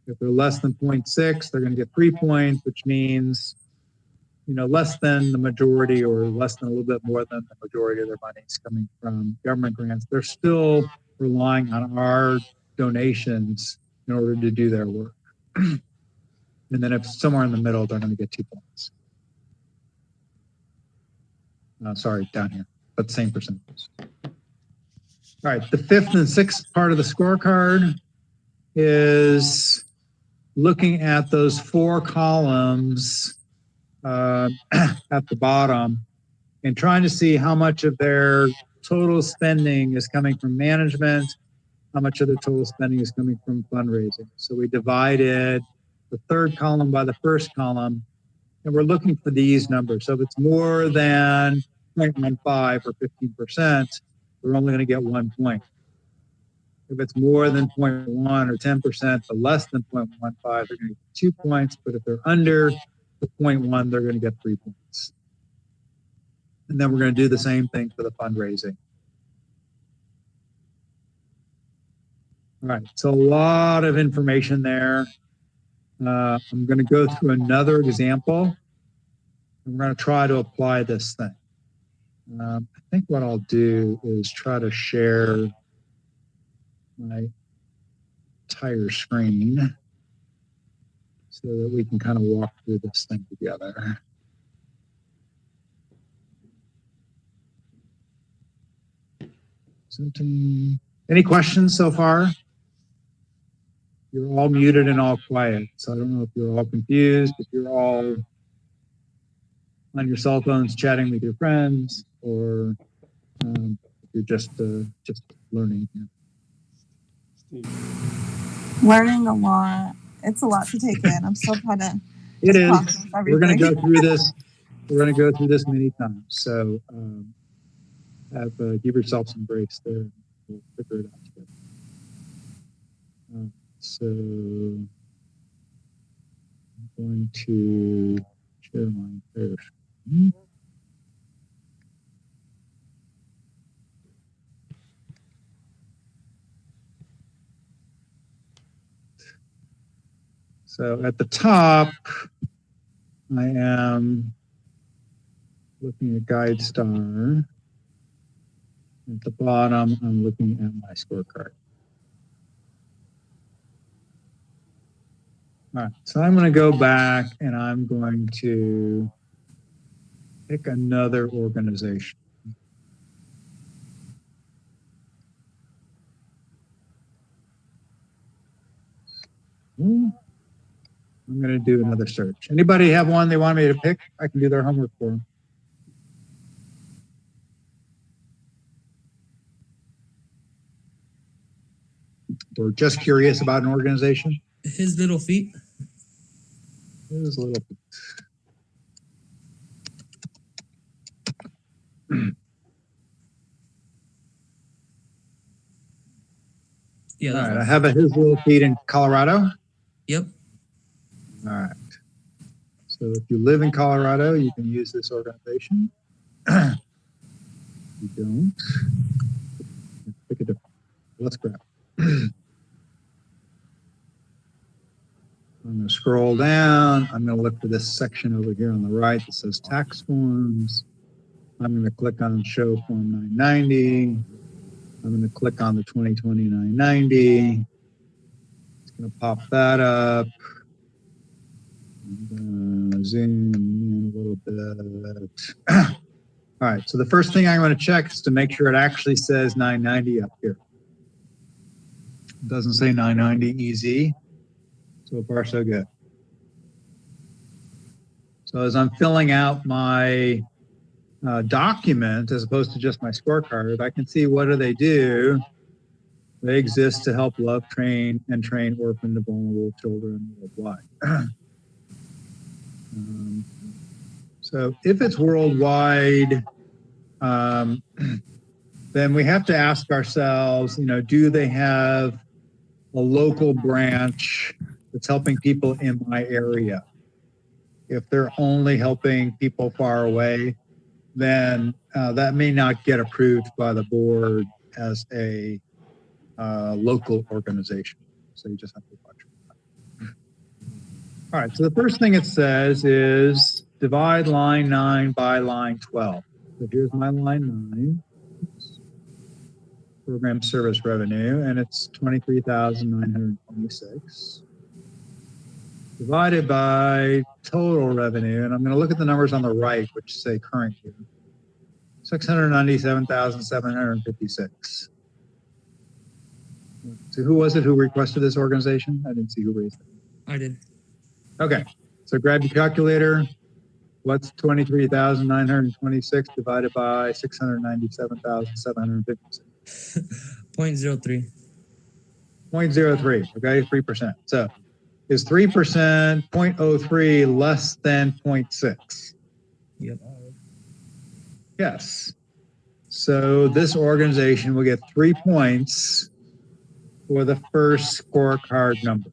If they're less than 0.6, they're going to get 3 points, which means, you know, less than the majority or less than a little bit more than the majority of their money is coming from government grants. They're still relying on our donations in order to do their work. And then if somewhere in the middle, they're going to get 2 points. Sorry, down here, but same percentage. All right, the fifth and sixth part of the scorecard is looking at those 4 columns at the bottom and trying to see how much of their total spending is coming from management, how much of their total spending is coming from fundraising. So we divided the third column by the first column, and we're looking for these numbers. So if it's more than 0.15 or 15%, we're only going to get 1 point. If it's more than 0.1 or 10%, but less than 0.15, they're going to get 2 points. But if they're under the 0.1, they're going to get 3 points. And then we're going to do the same thing for the fundraising. All right, so a lot of information there. I'm going to go through another example. I'm going to try to apply this thing. I think what I'll do is try to share my entire screen so that we can kind of walk through this thing together. Any questions so far? You're all muted and all quiet, so I don't know if you're all confused, if you're all on your cell phones chatting with your friends, or if you're just learning. Learning a lot. It's a lot to take in. I'm still trying to. It is. Process We're going to everything. go through this. We're going to go through this many times. So give yourself some breaks there. We'll figure it out together. So I'm going to share my entire screen. So at the top, I am looking at GuideStar. At the bottom, I'm looking at my scorecard. All right, so I'm going to go back and I'm going to pick another organization. I'm going to do another search. Anybody have one they want me to pick? I can do their homework for them. Or just curious about an organization? His Little Feet. His Little Feet. Yeah. All right, I have a His Little Feet in Colorado. Yep. All right. So if you live in Colorado, you can use this organization. If you don't, pick a different. Let's grab. I'm going to scroll down. I'm going to look for this section over here on the right that says tax forms. I'm going to click on show form 990. I'm going to click on the 2020 990. It's going to pop that up. I'm going to zoom in a little bit. All right, so the first thing I'm going to check is to make sure it actually says 990 up here. It doesn't say 990 EZ. So far, so good. So as I'm filling out my document, as opposed to just my scorecard, I can see what do they do. They exist to help love, train, and train orphan and vulnerable children worldwide. So if it's worldwide, then we have to ask ourselves, do they have a local branch that's helping people in my area? If they're only helping people far away, then that may not get approved by the board as a local organization. So you just have to watch. All right, so the first thing it says is divide line 9 by line 12. So here's my line 9, program service revenue, and it's 23,926. Divided by total revenue, and I'm going to look at the numbers on the right, which say current year, 697,756. So who was it who requested this organization? I didn't see who raised it. I did. Okay, so grab your calculator. What's 23,926 divided by 697,756? 0.03. 0.03, okay, 3%. So is 3%, 0.03 less than 0.6? Yep. Yes. So this organization will get 3 points for the first scorecard number.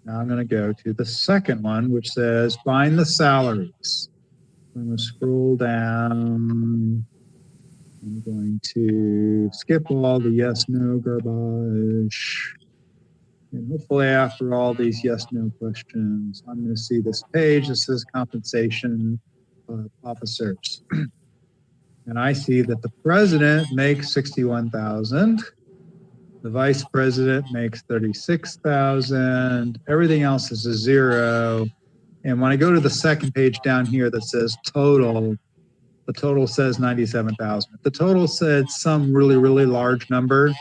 Now I'm going to go to the second one, which says find the salaries. I'm going to scroll down. I'm going to skip all the yes, no garbage. And hopefully after all these yes, no questions, I'm going to see this page that says compensation of officers. And I see that the president makes 61,000. The vice president makes 36,000. Everything else is a zero. And when I go to the second page down here that says total, the total says 97,000. If the total said some really, really large number,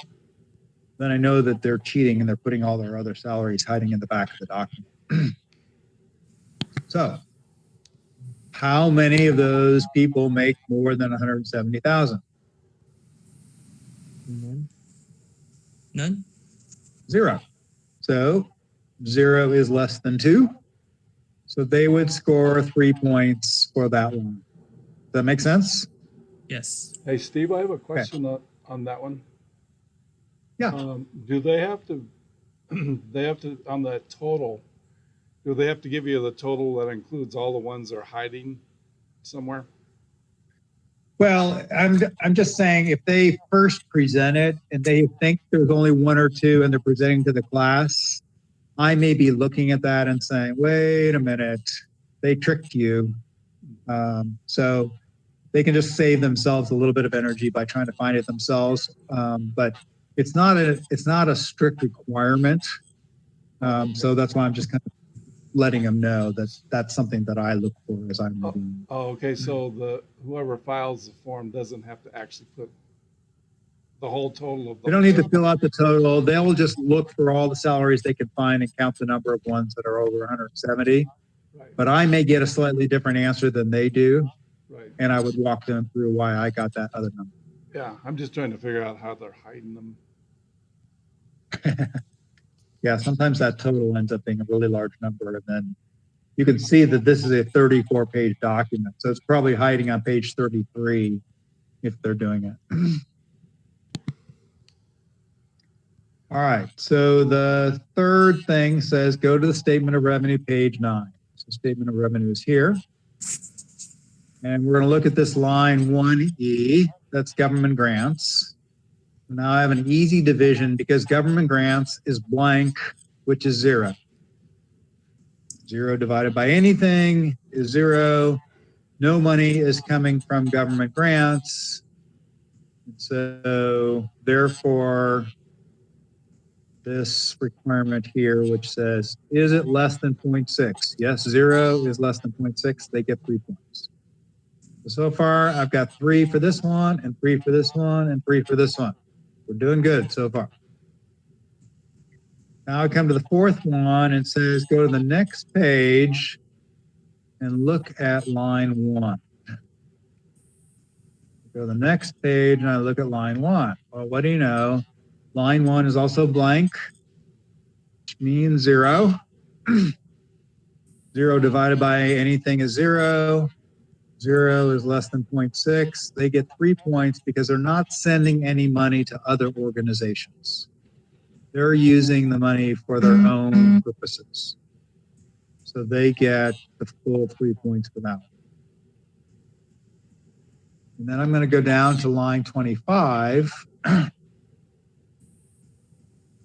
then I know that they're cheating and they're putting all their other salaries hiding in the back of the document. So, how many of those people make more than 170,000? None. Zero. So 0 is less than 2. So they would score 3 points for that one. Does that make sense? Yes. Hey, Steve, I have a question on that one. Yeah. Do they have to, on that total, do they have to give you the total that includes all the ones they're hiding somewhere? Well, I'm just saying if they first present it and they think there's only 1 or 2 and they're presenting to the class, I may be looking at that and saying, wait a minute, they tricked you. So they can just save themselves a little bit of energy by trying to find it themselves. But it's not a strict requirement. So that's why I'm just kind of letting them know that that's something that I look for as I'm reviewing. Oh, okay. So whoever files the form doesn't have to actually put the whole total of the. They don't need to fill out the total. They'll just look for all the salaries they can find and count the number of ones that are over 170. Right. But I may get a slightly different answer than they do. Right. And I would walk them through why I got that other number. Yeah, I'm just trying to figure out how they're hiding them. Yeah, sometimes that total ends up being a really large number. And then you can see that this is a 34-page document. So it's probably hiding on page 33 if they're doing it. All right, so the third thing says go to the statement of revenue, page 9. So statement of revenue is here. And we're going to look at this line 1E, that's government grants. Now I have an easy division because government grants is blank, which is 0. 0 divided by anything is 0. No money is coming from government grants. So therefore, this requirement here, which says, is it less than 0.6? Yes, 0 is less than 0.6. They get 3 points. So far, I've got 3 for this one, and 3 for this one, and 3 for this one. We're doing good so far. Now I come to the fourth one and says, go to the next page and look at line 1. Go to the next page and I look at line 1. Well, what do you know? Line 1 is also blank, which means 0. 0 divided by anything is 0. 0 is less than 0.6. They get 3 points because they're not sending any money to other organizations. They're using the money for their own purposes. So they get the full 3 points for that one. And then I'm going to go down to line 25.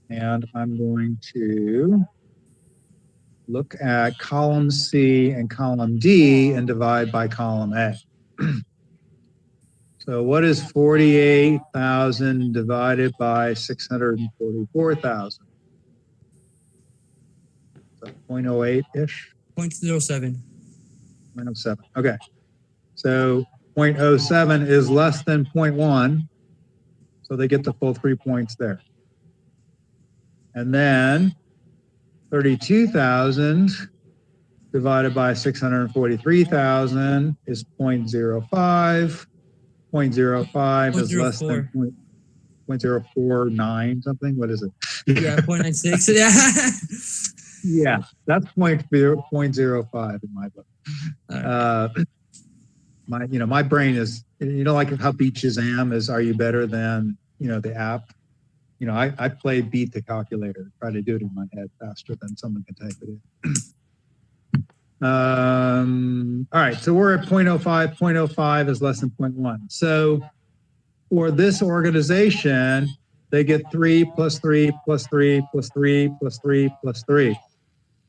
And I'm going to look at column C and column D and divide by column A. So what is 48,000 divided by 644,000? So 0.08-ish? 0.07. 0.07. Okay. So 0.07 is less than 0.1. So they get the full 3 points there. And then 32,000 divided by 643,000 is 0.05. 0.05 is less than 0.049 something. What is it? Yeah, 0.96. Yeah. Yeah, that's 0.05 in my book. My brain is, like how Beat Shazam is, are you better than, the app? I play Beat the calculator, try to do it in my head faster than someone can type it in. All right, so we're at 0.05. 0.05 is less than 0.1. So for this organization, they get 3 plus 3 plus 3 plus 3 plus 3 plus 3.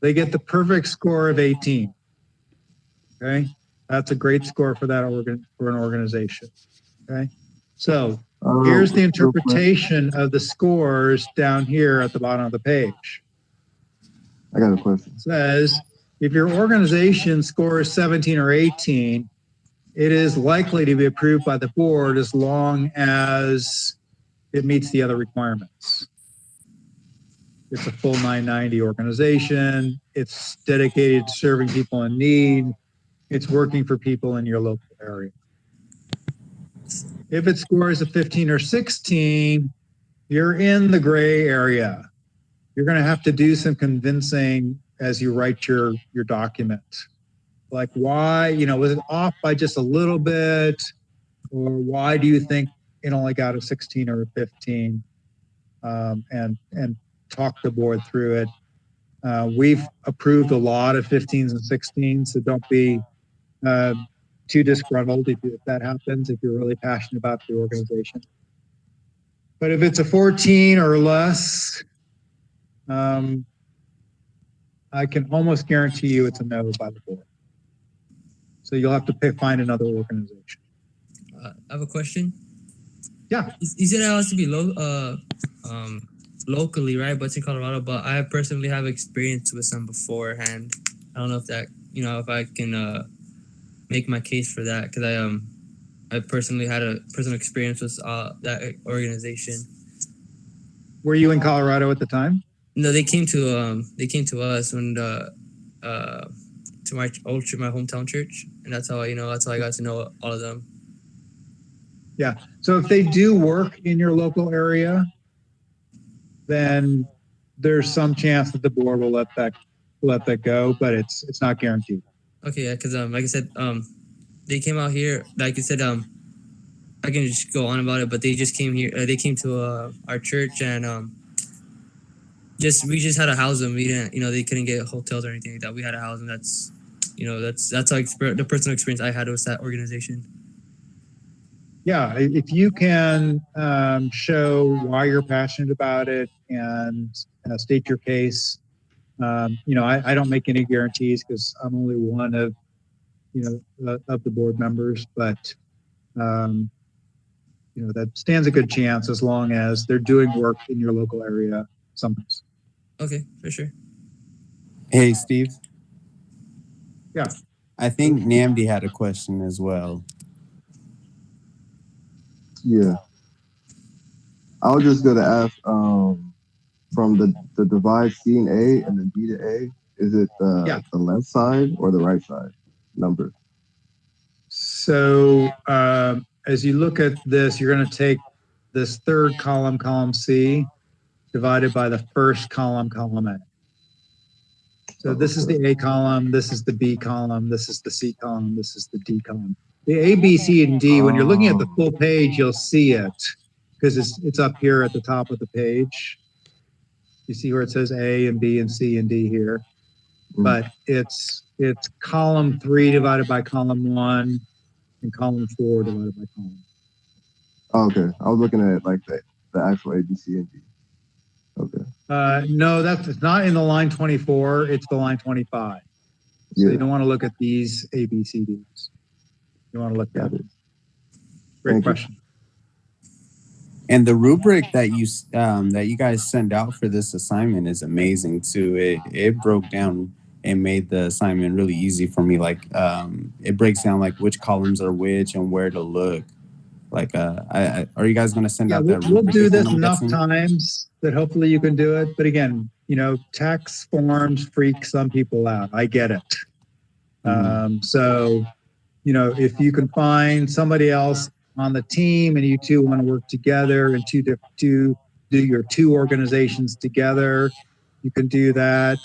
They get the perfect score of 18. Okay, that's a great score for that for an organization. Okay, so here's the interpretation of the scores down here at the bottom of the page. I got a question. It says, if your organization scores 17 or 18, it is likely to be approved by the board as long as it meets the other requirements. It's a full 990 organization. It's dedicated to serving people in need. It's working for people in your local area. If it scores a 15 or 16, you're in the gray area. You're going to have to do some convincing as you write your document. Like why, was it off by just a little bit? Or why do you think it only got a 16 or a 15? And talk the board through it. We've approved a lot of 15s and 16s, so don't be too disgruntled if that happens, if you're really passionate about the organization. But if it's a 14 or less, I can almost guarantee you it's a no by the board. So you'll have to find another organization. I have a question. Yeah. You said it has to be locally, right? But it's in Colorado. But I personally have experience with some beforehand. I don't know if that, if I can make my case for that, because I personally had a personal experience with that organization. Were you in Colorado at the time? No, they came to us when to my old church, my hometown church, and that's how I got to know all of them. Yeah. So if they do work in your local area, then there's some chance that the board will let that go, but it's not guaranteed. Okay, yeah, because like I said, they came out here. Like I said, I can just go on about it, but they just came here. They came to our church, and we just had to house them. We didn't, they couldn't get hotels or anything like that. We had to house them. That's how the personal experience I had with that organization. Yeah, if you can show why you're passionate about it and state your case. I don't make any guarantees because I'm only one of the board members, but that stands a good chance as long as they're doing work in your local area summaries. Okay, for sure. Hey, Steve. Yeah. I think Namdi had a question as well. Yeah. I was just gonna ask, from the divide C and A and then B to A, is it the left side or the right side number? So as you look at this, you're going to take this third column, column C, divided by the first column, column A. So this is the A column, this is the B column, this is the C column, this is the D column. The A, B, C, and D, when you're looking at the full page, you'll see it because it's up here at the top of the page. You see where it says A and B and C and D here. But it's column 3 divided by column 1 and column 4 divided by column. Okay. I was looking at like the actual A, B, C, and D. Okay. No, it's not in the line 24. It's the line 25. So you don't want to look at these A, B, C, Ds. You want to look at it. Great question. And the rubric that you guys send out for this assignment is amazing too. It broke down and made the assignment really easy for me. Like it breaks down like which columns are which and where to look. Like are you guys going to send out that rubric? We'll do this enough times that hopefully you can do it. But again, tax forms freak some people out. I get it. So, if you can find somebody else on the team and you two want to work together and to do your two organizations together, you can do that.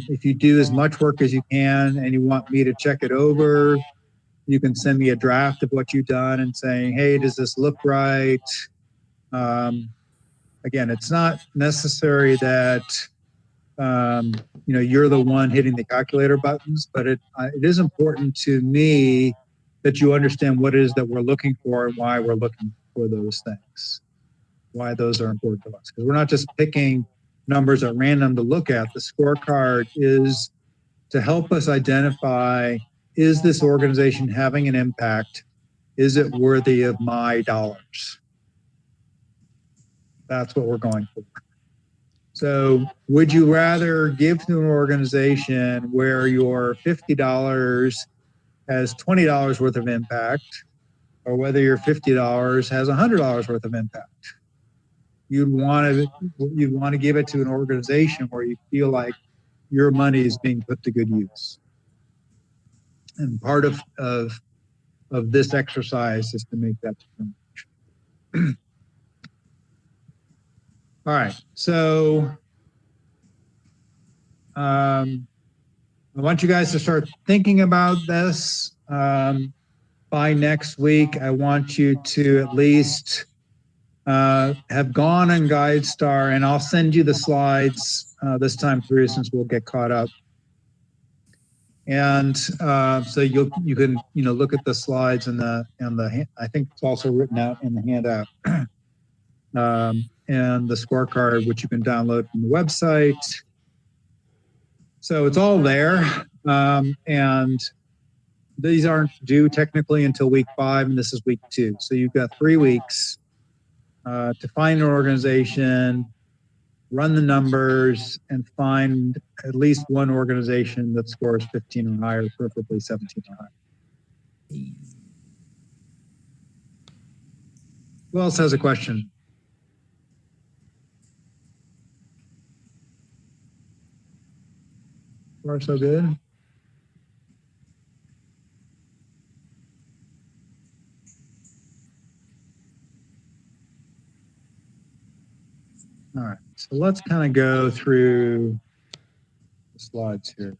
If you do as much work as you can and you want me to check it over, you can send me a draft of what you've done and saying, hey, does this look right? Again, it's not necessary that you're the one hitting the calculator buttons, but it is important to me that you understand what it is that we're looking for and why we're looking for those things, why those are important to us. Because we're not just picking numbers at random to look at. The scorecard is to help us identify, is this organization having an impact? Is it worthy of my dollars? That's what we're going for. So would you rather give to an organization where your $50 has $20 worth of impact, or whether your $50 has $100 worth of impact? You'd want to give it to an organization where you feel like your money is being put to good use. And part of this exercise is to make that determination. All right, so I want you guys to start thinking about this. By next week, I want you to at least have gone on GuideStar, and I'll send you the slides this time through since we'll get caught up. And so you can look at the slides and the I think it's also written out in the handout. And the scorecard, which you can download from the website. So it's all there. And these aren't due technically until week 5, and this is week 2. So you've got 3 weeks to find an organization, run the numbers, and find at least one organization that scores 15 or higher, preferably 17 or higher. Who else has a question? Far so good. All right, so let's kind of go through the slides here.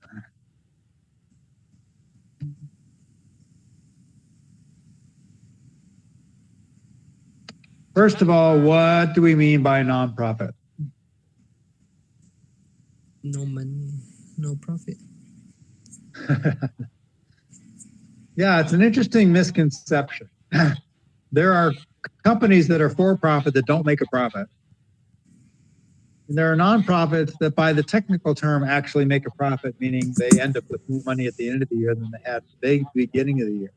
First of all, what do we mean by nonprofit? No money, no profit. Yeah, it's an interesting misconception. There are companies that are for-profit that don't make a profit. And there are nonprofits that by the technical term actually make a profit, meaning they end up with more money at the end of the year than they had at the beginning of the year.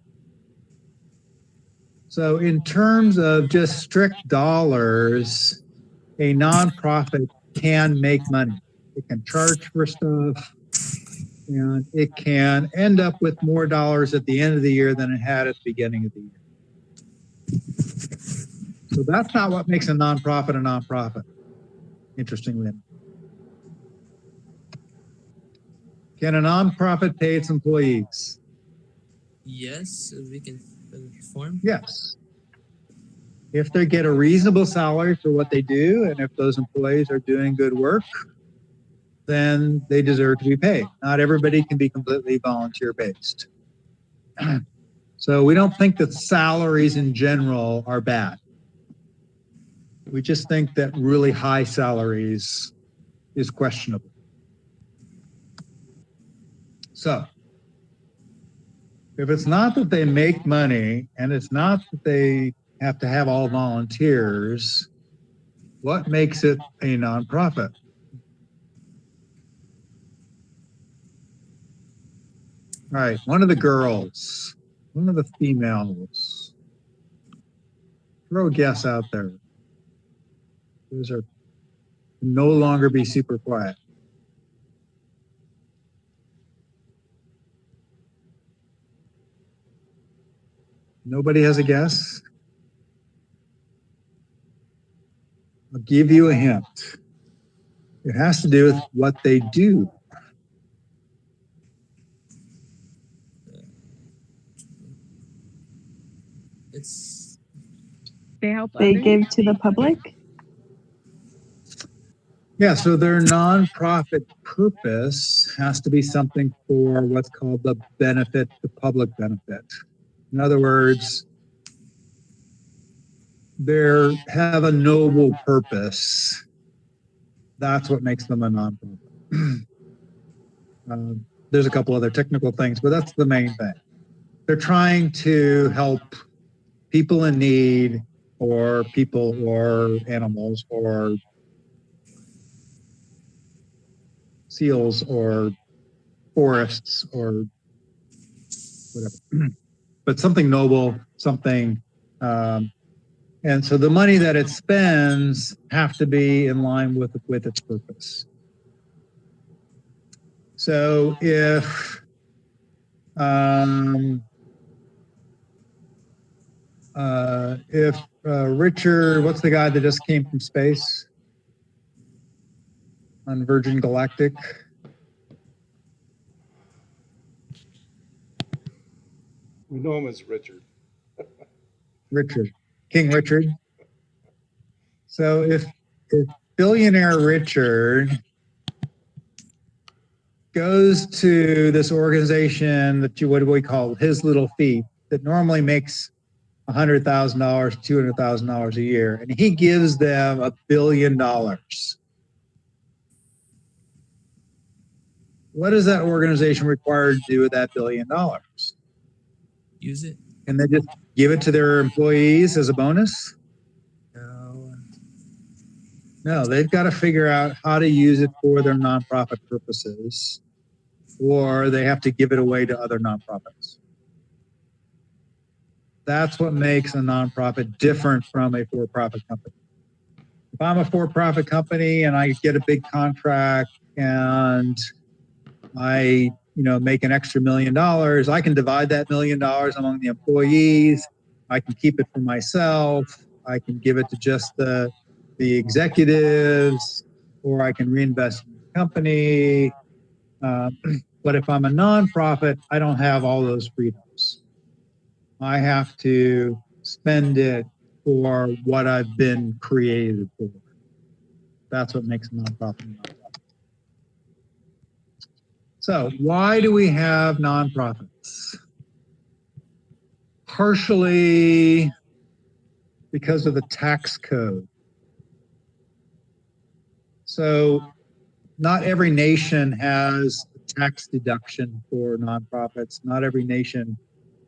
So in terms of just strict dollars, a nonprofit can make money. It can charge for stuff, and it can end up with more dollars at the end of the year than it had at the beginning of the year. So that's not what makes a nonprofit. Interestingly enough. Can a nonprofit pay its employees? Yes, if we can fill the form. Yes. If they get a reasonable salary for what they do, and if those employees are doing good work, then they deserve to be paid. Not everybody can be completely volunteer based. So we don't think that salaries in general are bad. We just think that really high salaries is questionable. So if it's not that they make money and it's not that they have to have all volunteers, what makes it a nonprofit? All right, one of the girls, one of the females, throw a guess out there. Those are no longer be super quiet. Nobody has a guess? I'll give you a hint. It has to do with what they do. It's They others? give to the public. Yeah, so their nonprofit purpose has to be something for what's called the benefit, the public benefit. In other words, they have a noble purpose. That's what makes them a nonprofit. There's a couple other technical things, but that's the main thing. They're trying to help people in need, or people or animals or seals or forests or whatever, but something noble, something. And so the money that it spends have to be in line with its purpose. So if Richard, what's the guy that just came from space on Virgin Galactic? We know him as Richard. Richard, King Richard. So if billionaire Richard goes to this organization that what do we call His Little Feet, that normally makes $100,000, $200,000 a year, and he gives them $1 billion. What is that organization required to do with that $1 billion? use it. Can they just give it to their employees as a bonus? No. No, they've got to figure out how to use it for their nonprofit purposes, or they have to give it away to other nonprofits. That's what makes a nonprofit different from a for-profit company. If I'm a for-profit company and I get a big contract and I make an extra $1 million, I can divide that $1 million among the employees. I can keep it for myself. I can give it to just the executives, or I can reinvest in the company. But if I'm a nonprofit, I don't have all those freedoms. I have to spend it for what I've been created for. That's what makes a nonprofit a nonprofit. So why do we have nonprofits? Partially because of the tax code. So not every nation has a tax deduction for nonprofits. Not every nation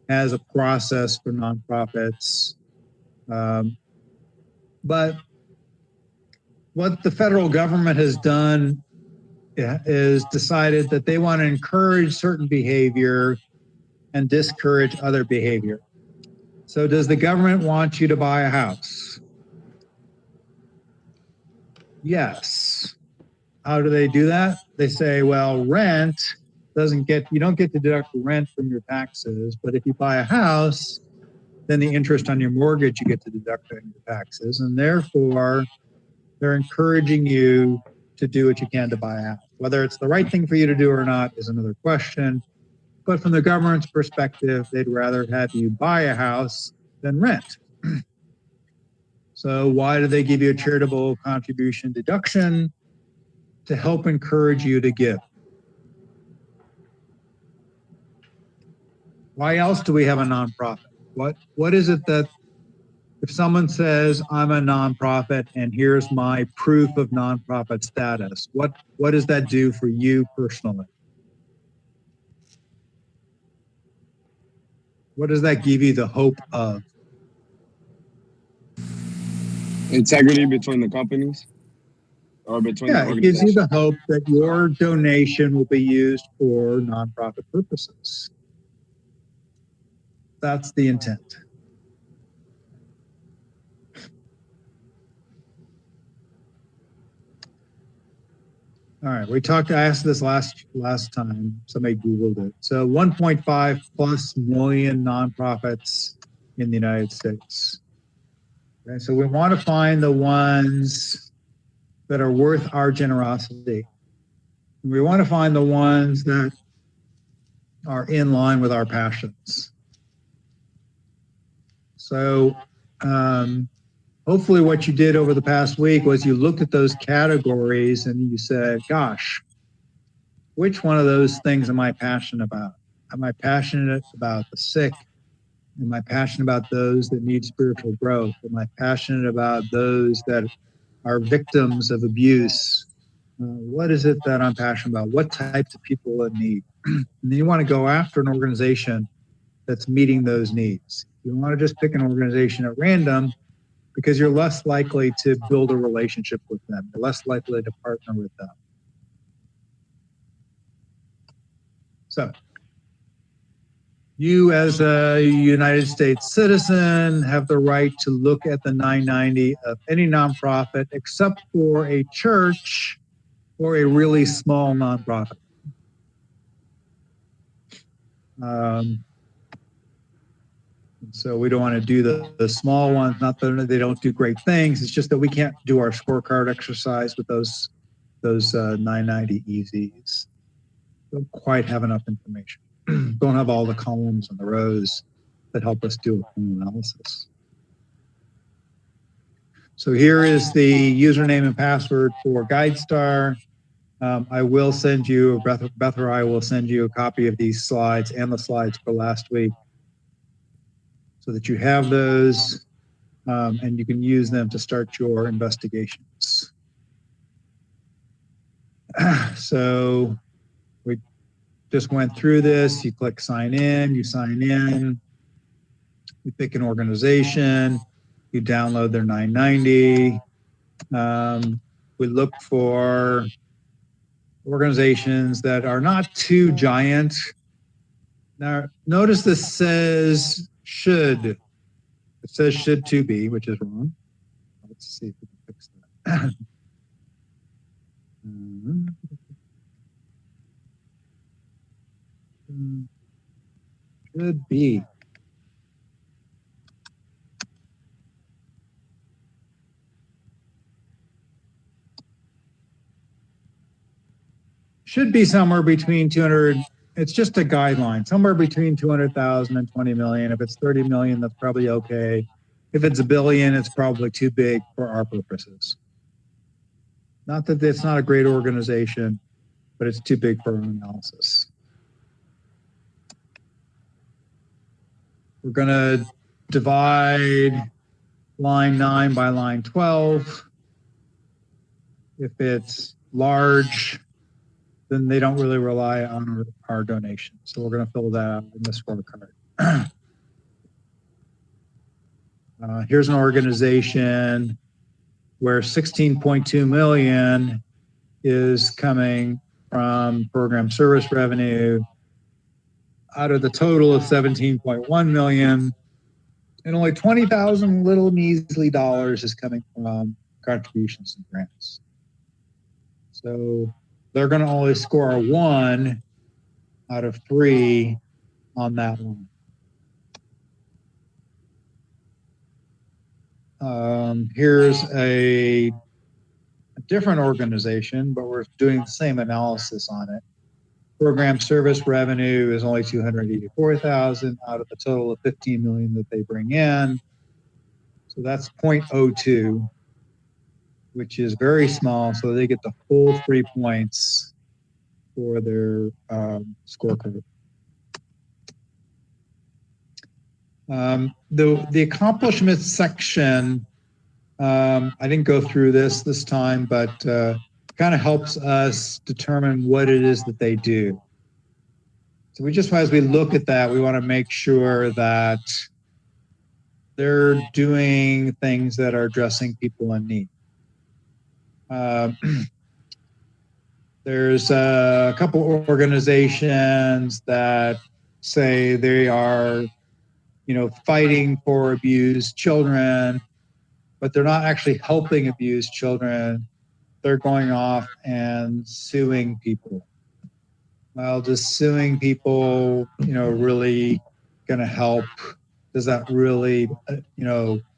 has a process for nonprofits. But what the federal government has done is decided that they want to encourage certain behavior and discourage other behavior. So does the government want you to buy a house? Yes. how do they do that? They say, well, rent you don't get to deduct rent from your taxes, but if you buy a house, then the interest on your mortgage you get to deduct from your taxes, and therefore they're encouraging you to do what you can to buy a house. Whether it's the right thing for you to do or not is another question. But from the government's perspective, they'd rather have you buy a house than rent. So why do they give you a charitable contribution deduction? To help encourage you to give. Why else do we have a nonprofit? What is it that if someone says, I'm a nonprofit and here's my proof of nonprofit status, what does that do for you personally? What does that give you the hope of? Integrity between the companies or between the Yeah, it gives you organizations. the hope that your donation will be used for nonprofit purposes. That's the intent. All right, I asked this last time, somebody Googled it. So 1.5 plus million nonprofits in the United States. Okay, so we want to find the ones that are worth our generosity. We want to find the ones that are in line with our passions. So hopefully what you did over the past week was you looked at those categories and you said, gosh, which one of those things am I passionate about? Am I passionate about the sick? Am I passionate about those that need spiritual growth? Am I passionate about those that are victims of abuse? What is it that I'm passionate about? What types of people in need? And then you want to go after an organization that's meeting those needs. You don't want to just pick an organization at random because you're less likely to build a relationship with them. You're less likely to partner with them. So you as a United States citizen have the right to look at the 990 of any nonprofit except for a church or a really small nonprofit. So we don't want to do the small ones, not that they don't do great things. It's just that we can't do our scorecard exercise with those 990 EZs. Don't quite have enough information. Don't have all the columns and the rows that help us do a full analysis. So here is the username and password for GuideStar. I will send you, Beth or I will send you a copy of these slides and the slides for last week so that you have those and you can use them to start your investigations. So we just went through this. You click sign in, you sign in, you pick an organization, you download their 990. We look for organizations that are not too giant. Now, notice this says should. It says should to be, which is wrong. Let's see if we can fix that. Should be. Should be somewhere between 200. It's just a guideline, somewhere between 200,000 and 20 million. If it's 30 million, that's probably okay. If it's a billion, it's probably too big for our purposes. Not that it's not a great organization, but it's too big for our analysis. We're going to divide line 9 by line 12. If it's large, then they don't really rely on our donation. So we're going to fill that out in the scorecard. Here's an organization where 16.2 million is coming from program service revenue out of the total of 17.1 million, and only 20,000 little measly dollars is coming from contributions and grants. So they're going to only score a 1 out of 3 on that one. Here's a different organization, but we're doing the same analysis on it. Program service revenue is only 284,000 out of the total of 15 million that they bring in. So that's 0.02, which is very small. So they get the full 3 points for their scorecard. The accomplishments section, I didn't go through this time, but kind of helps us determine what it is that they do. So we just, as we look at that, we want to make sure that they're doing things that are addressing people in need. There's a couple organizations that say they are, fighting for abused children, but they're not actually helping abused children. They're going off and suing people. Well, does suing people, really going to help? Does that really,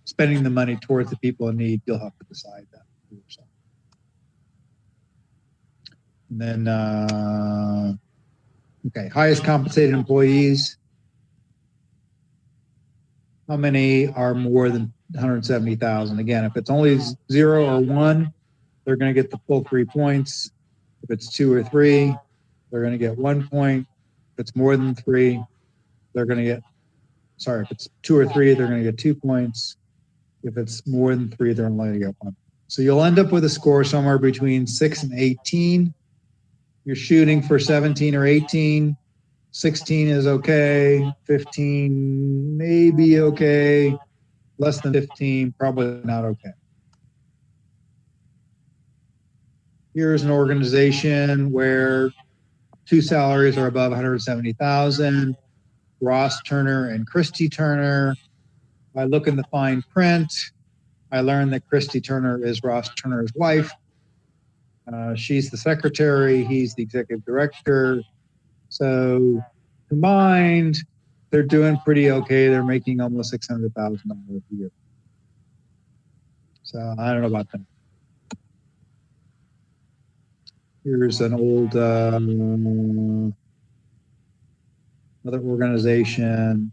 spending the money towards the people in need? You'll have to decide that for yourself. And then, okay, highest compensated employees. How many are more than 170,000? Again, if it's only 0 or 1, they're going to get the full 3 points. If it's 2 or 3, they're going to get 1 point. If it's more than 3, they're going to get, if it's 2 or 3, they're going to get 2 points. If it's more than 3, they're only going to get 1. So you'll end up with a score somewhere between 6 and 18. You're shooting for 17 or 18. 16 is okay. 15 maybe okay. Less than 15, probably not okay. Here's an organization where 2 salaries are above 170,000. Ross Turner and Christy Turner. I look in the fine print. I learned that Christy Turner is Ross Turner's wife. She's the secretary. He's the executive director. So combined, they're doing pretty okay. They're making almost $600,000 a year. So I don't know about that. Here's an old another organization,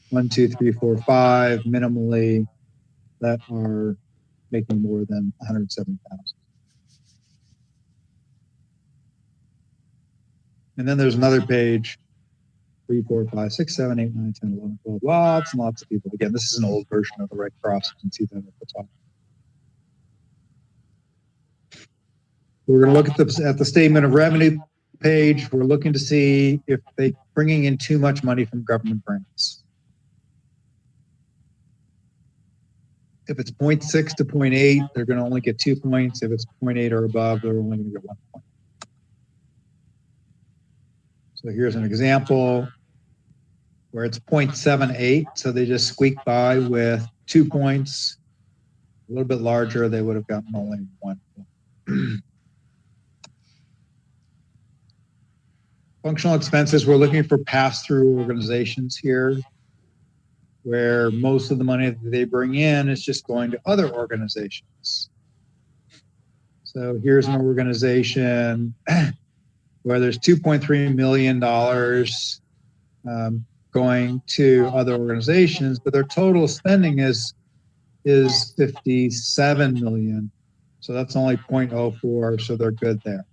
1, 2, 3, 4, 5, minimally, that are making more than 170,000. And then there's another page, 3, 4, 5, 6, 7, 8, 9, 10, 11, 12, lots and lots of people. Again, this is an old version of the Red Cross. You can see that at the top. We're going to look at the statement of revenue page. We're looking to see if they're bringing in too much money from government grants. If it's 0.6 to 0.8, they're going to only get 2 points. If it's 0.8 or above, they're only going to get 1 point. So here's an example where it's 0.78. So they just squeak by with 2 points. A little bit larger, they would have gotten only 1 point. Functional expenses, we're looking for pass-through organizations here, where most of the money that they bring in is just going to other organizations. So here's an organization where there's $2.3 million going to other organizations, but their total spending is 57 million. So that's only 0.04, so they're good there.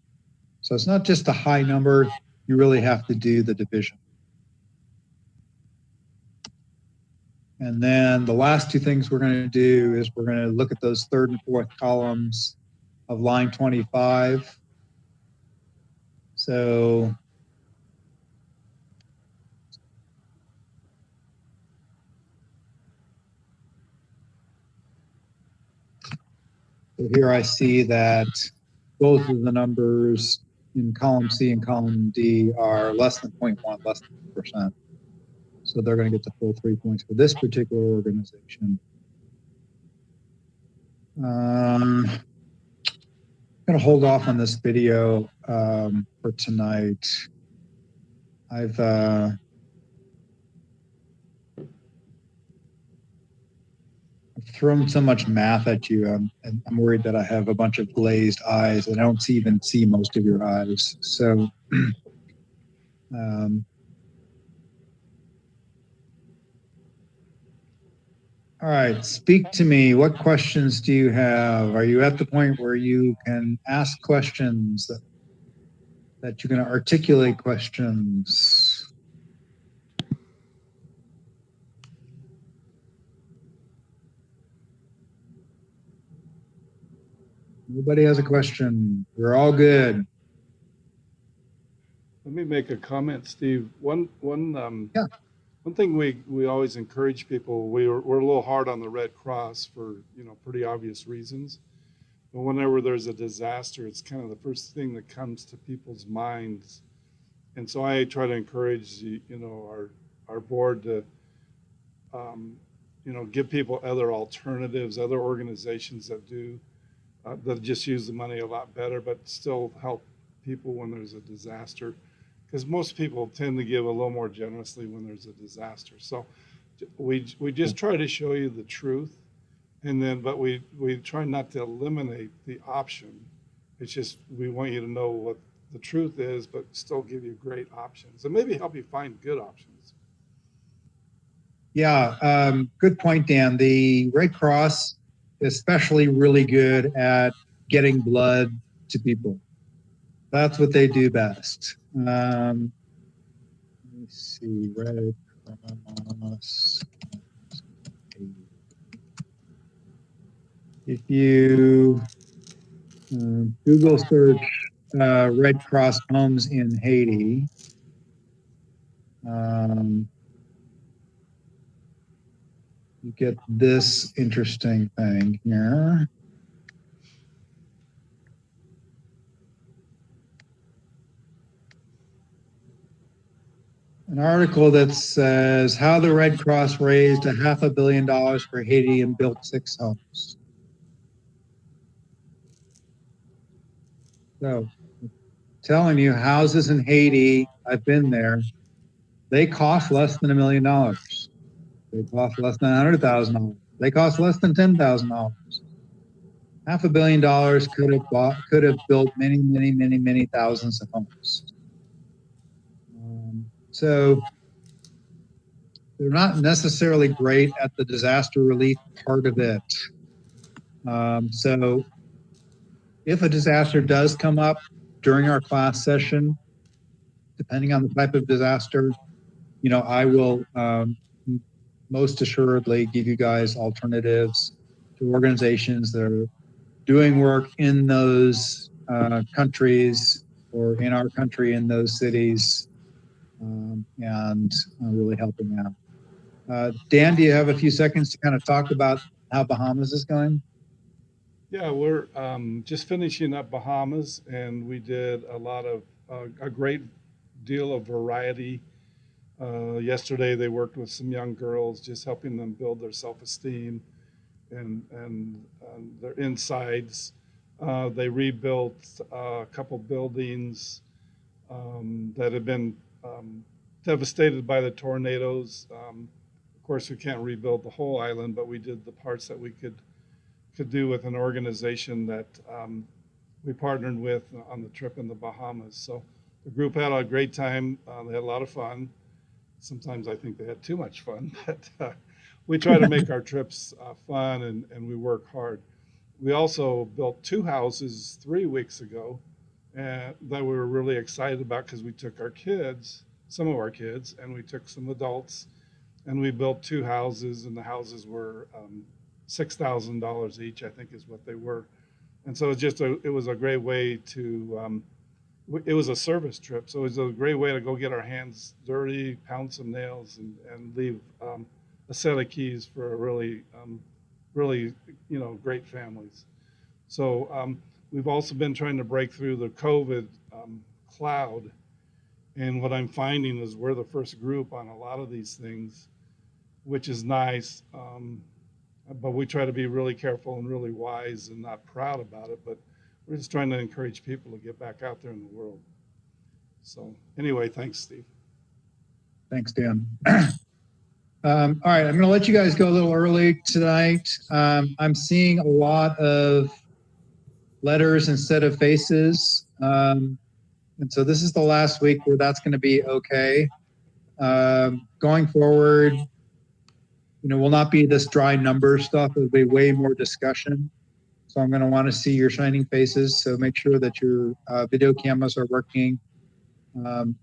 So it's not just a high number, you really have to do the division. And then the last 2 things we're going to do is we're going to look at those 3rd and 4th columns of line 25. So here I see that both of the numbers in column C and column D are less than 0.1, less than 1%. So they're going to get the full 3 points for this particular organization. Going going to hold off on this video for tonight. I've thrown so much math at you, and I'm worried that I have a bunch of glazed eyes and I don't even see most of your eyes. So, all right, speak to me. What questions do you have? Are you at the point where you can ask questions, that you can articulate questions? Nobody has a question. We're all good. Let me make a comment, Steve. One thing we always encourage people, we're a little hard on the Red Cross for, pretty obvious reasons. But whenever there's a disaster, it's kind of the first thing that comes to people's minds. And so I try to encourage, our board to, give people other alternatives, other organizations that just use the money a lot better, but still help people when there's a disaster. Because most people tend to give a little more generously when there's a disaster. So we just try to show you the truth, but we try not to eliminate the option. It's just we want you to know what the truth is, but still give you great options and maybe help you find good options. Yeah, good point, Dan. The Red Cross is especially really good at getting blood to people. That's what they do best. Let me see, Red Cross. If you Google search Red Cross homes in Haiti, you get this interesting thing here. An article that says how the Red Cross raised $500 million for Haiti and built 6 homes. So, telling you, houses in Haiti, I've been there, they cost less than $1 million. They cost less than $100,000. They cost less than $10,000. $500 million could have built many thousands of homes. So they're not necessarily great at the disaster relief part of it. So if a disaster does come up during our class session, depending on the type of disaster, I will most assuredly give you guys alternatives to organizations that are doing work in those countries or in our country in those cities, and really helping out. Dan, do you have a few seconds to kind of talk about how Bahamas is going? Yeah, we're just finishing up Bahamas, and we did a great deal of variety. Yesterday, they worked with some young girls, just helping them build their self-esteem and their insides. They rebuilt a couple buildings that had been devastated by the tornadoes. Of course, we can't rebuild the whole island, but we did the parts that we could do with an organization that we partnered with on the trip in the Bahamas. So the group had a great time. They had a lot of fun. Sometimes I think they had too much fun, but we try to make our trips fun, and we work hard. We also built 2 houses 3 weeks ago that we were really excited about because we took some of our kids, and we took some adults, and we built 2 houses, and the houses were $6,000 each, I think is what they were. And so it was a great way to, it was a service trip. So it was a great way to go get our hands dirty, pound some nails, and leave a set of keys for a really, great families. So we've also been trying to break through the COVID cloud. And what I'm finding is we're the first group on a lot of these things, which is nice. But we try to be really careful and really wise and not proud about it. But we're just trying to encourage people to get back out there in the world. So anyway, thanks, Steve. Thanks, Dan. All right, I'm going to let you guys go a little early tonight. I'm seeing a lot of letters instead of faces. And so this is the last week where that's going to be okay. Going forward, will not be this dry number stuff. It'll be way more discussion. So I'm going to want to see your shining faces. So make sure that your video cameras are working,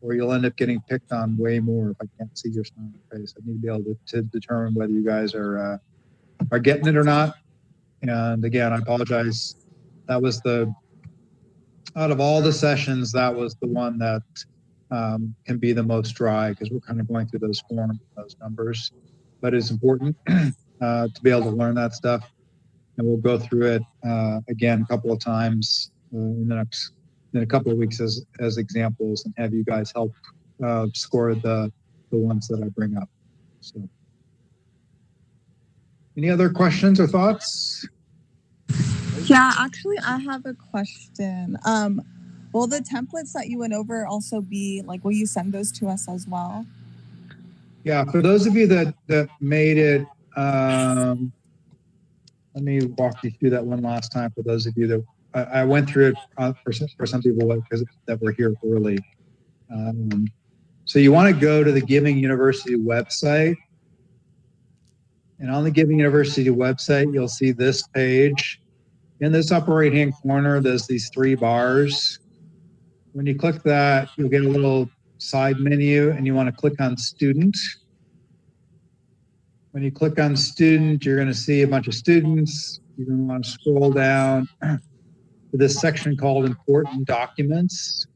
or you'll end up getting picked on way more if I can't see your shining face. I need to be able to determine whether you guys are getting it or not. And again, I apologize. That was out of all the sessions, that was the one that can be the most dry because we're kind of going through those forms, those numbers. But it's important to be able to learn that stuff. And we'll go through it again a couple of times in a couple of weeks as examples, and have you guys help score the ones that I bring up. So, any other questions or thoughts? Yeah, actually, I have a question. Will the templates that you went over also be like, will you send those to us as well? Yeah, for those of you that made it, let me walk you through that one last time. For those of you that I went through it for some people that were here early. So you want to go to the Giving University website, and on the Giving University website, you'll see this page. In this upper right-hand corner, there's these 3 bars. When you click that, you'll get a little side menu, and you want to click on Student. When you click on Student, you're going to see a bunch of students. You're going to want to scroll down to this section called Important Documents.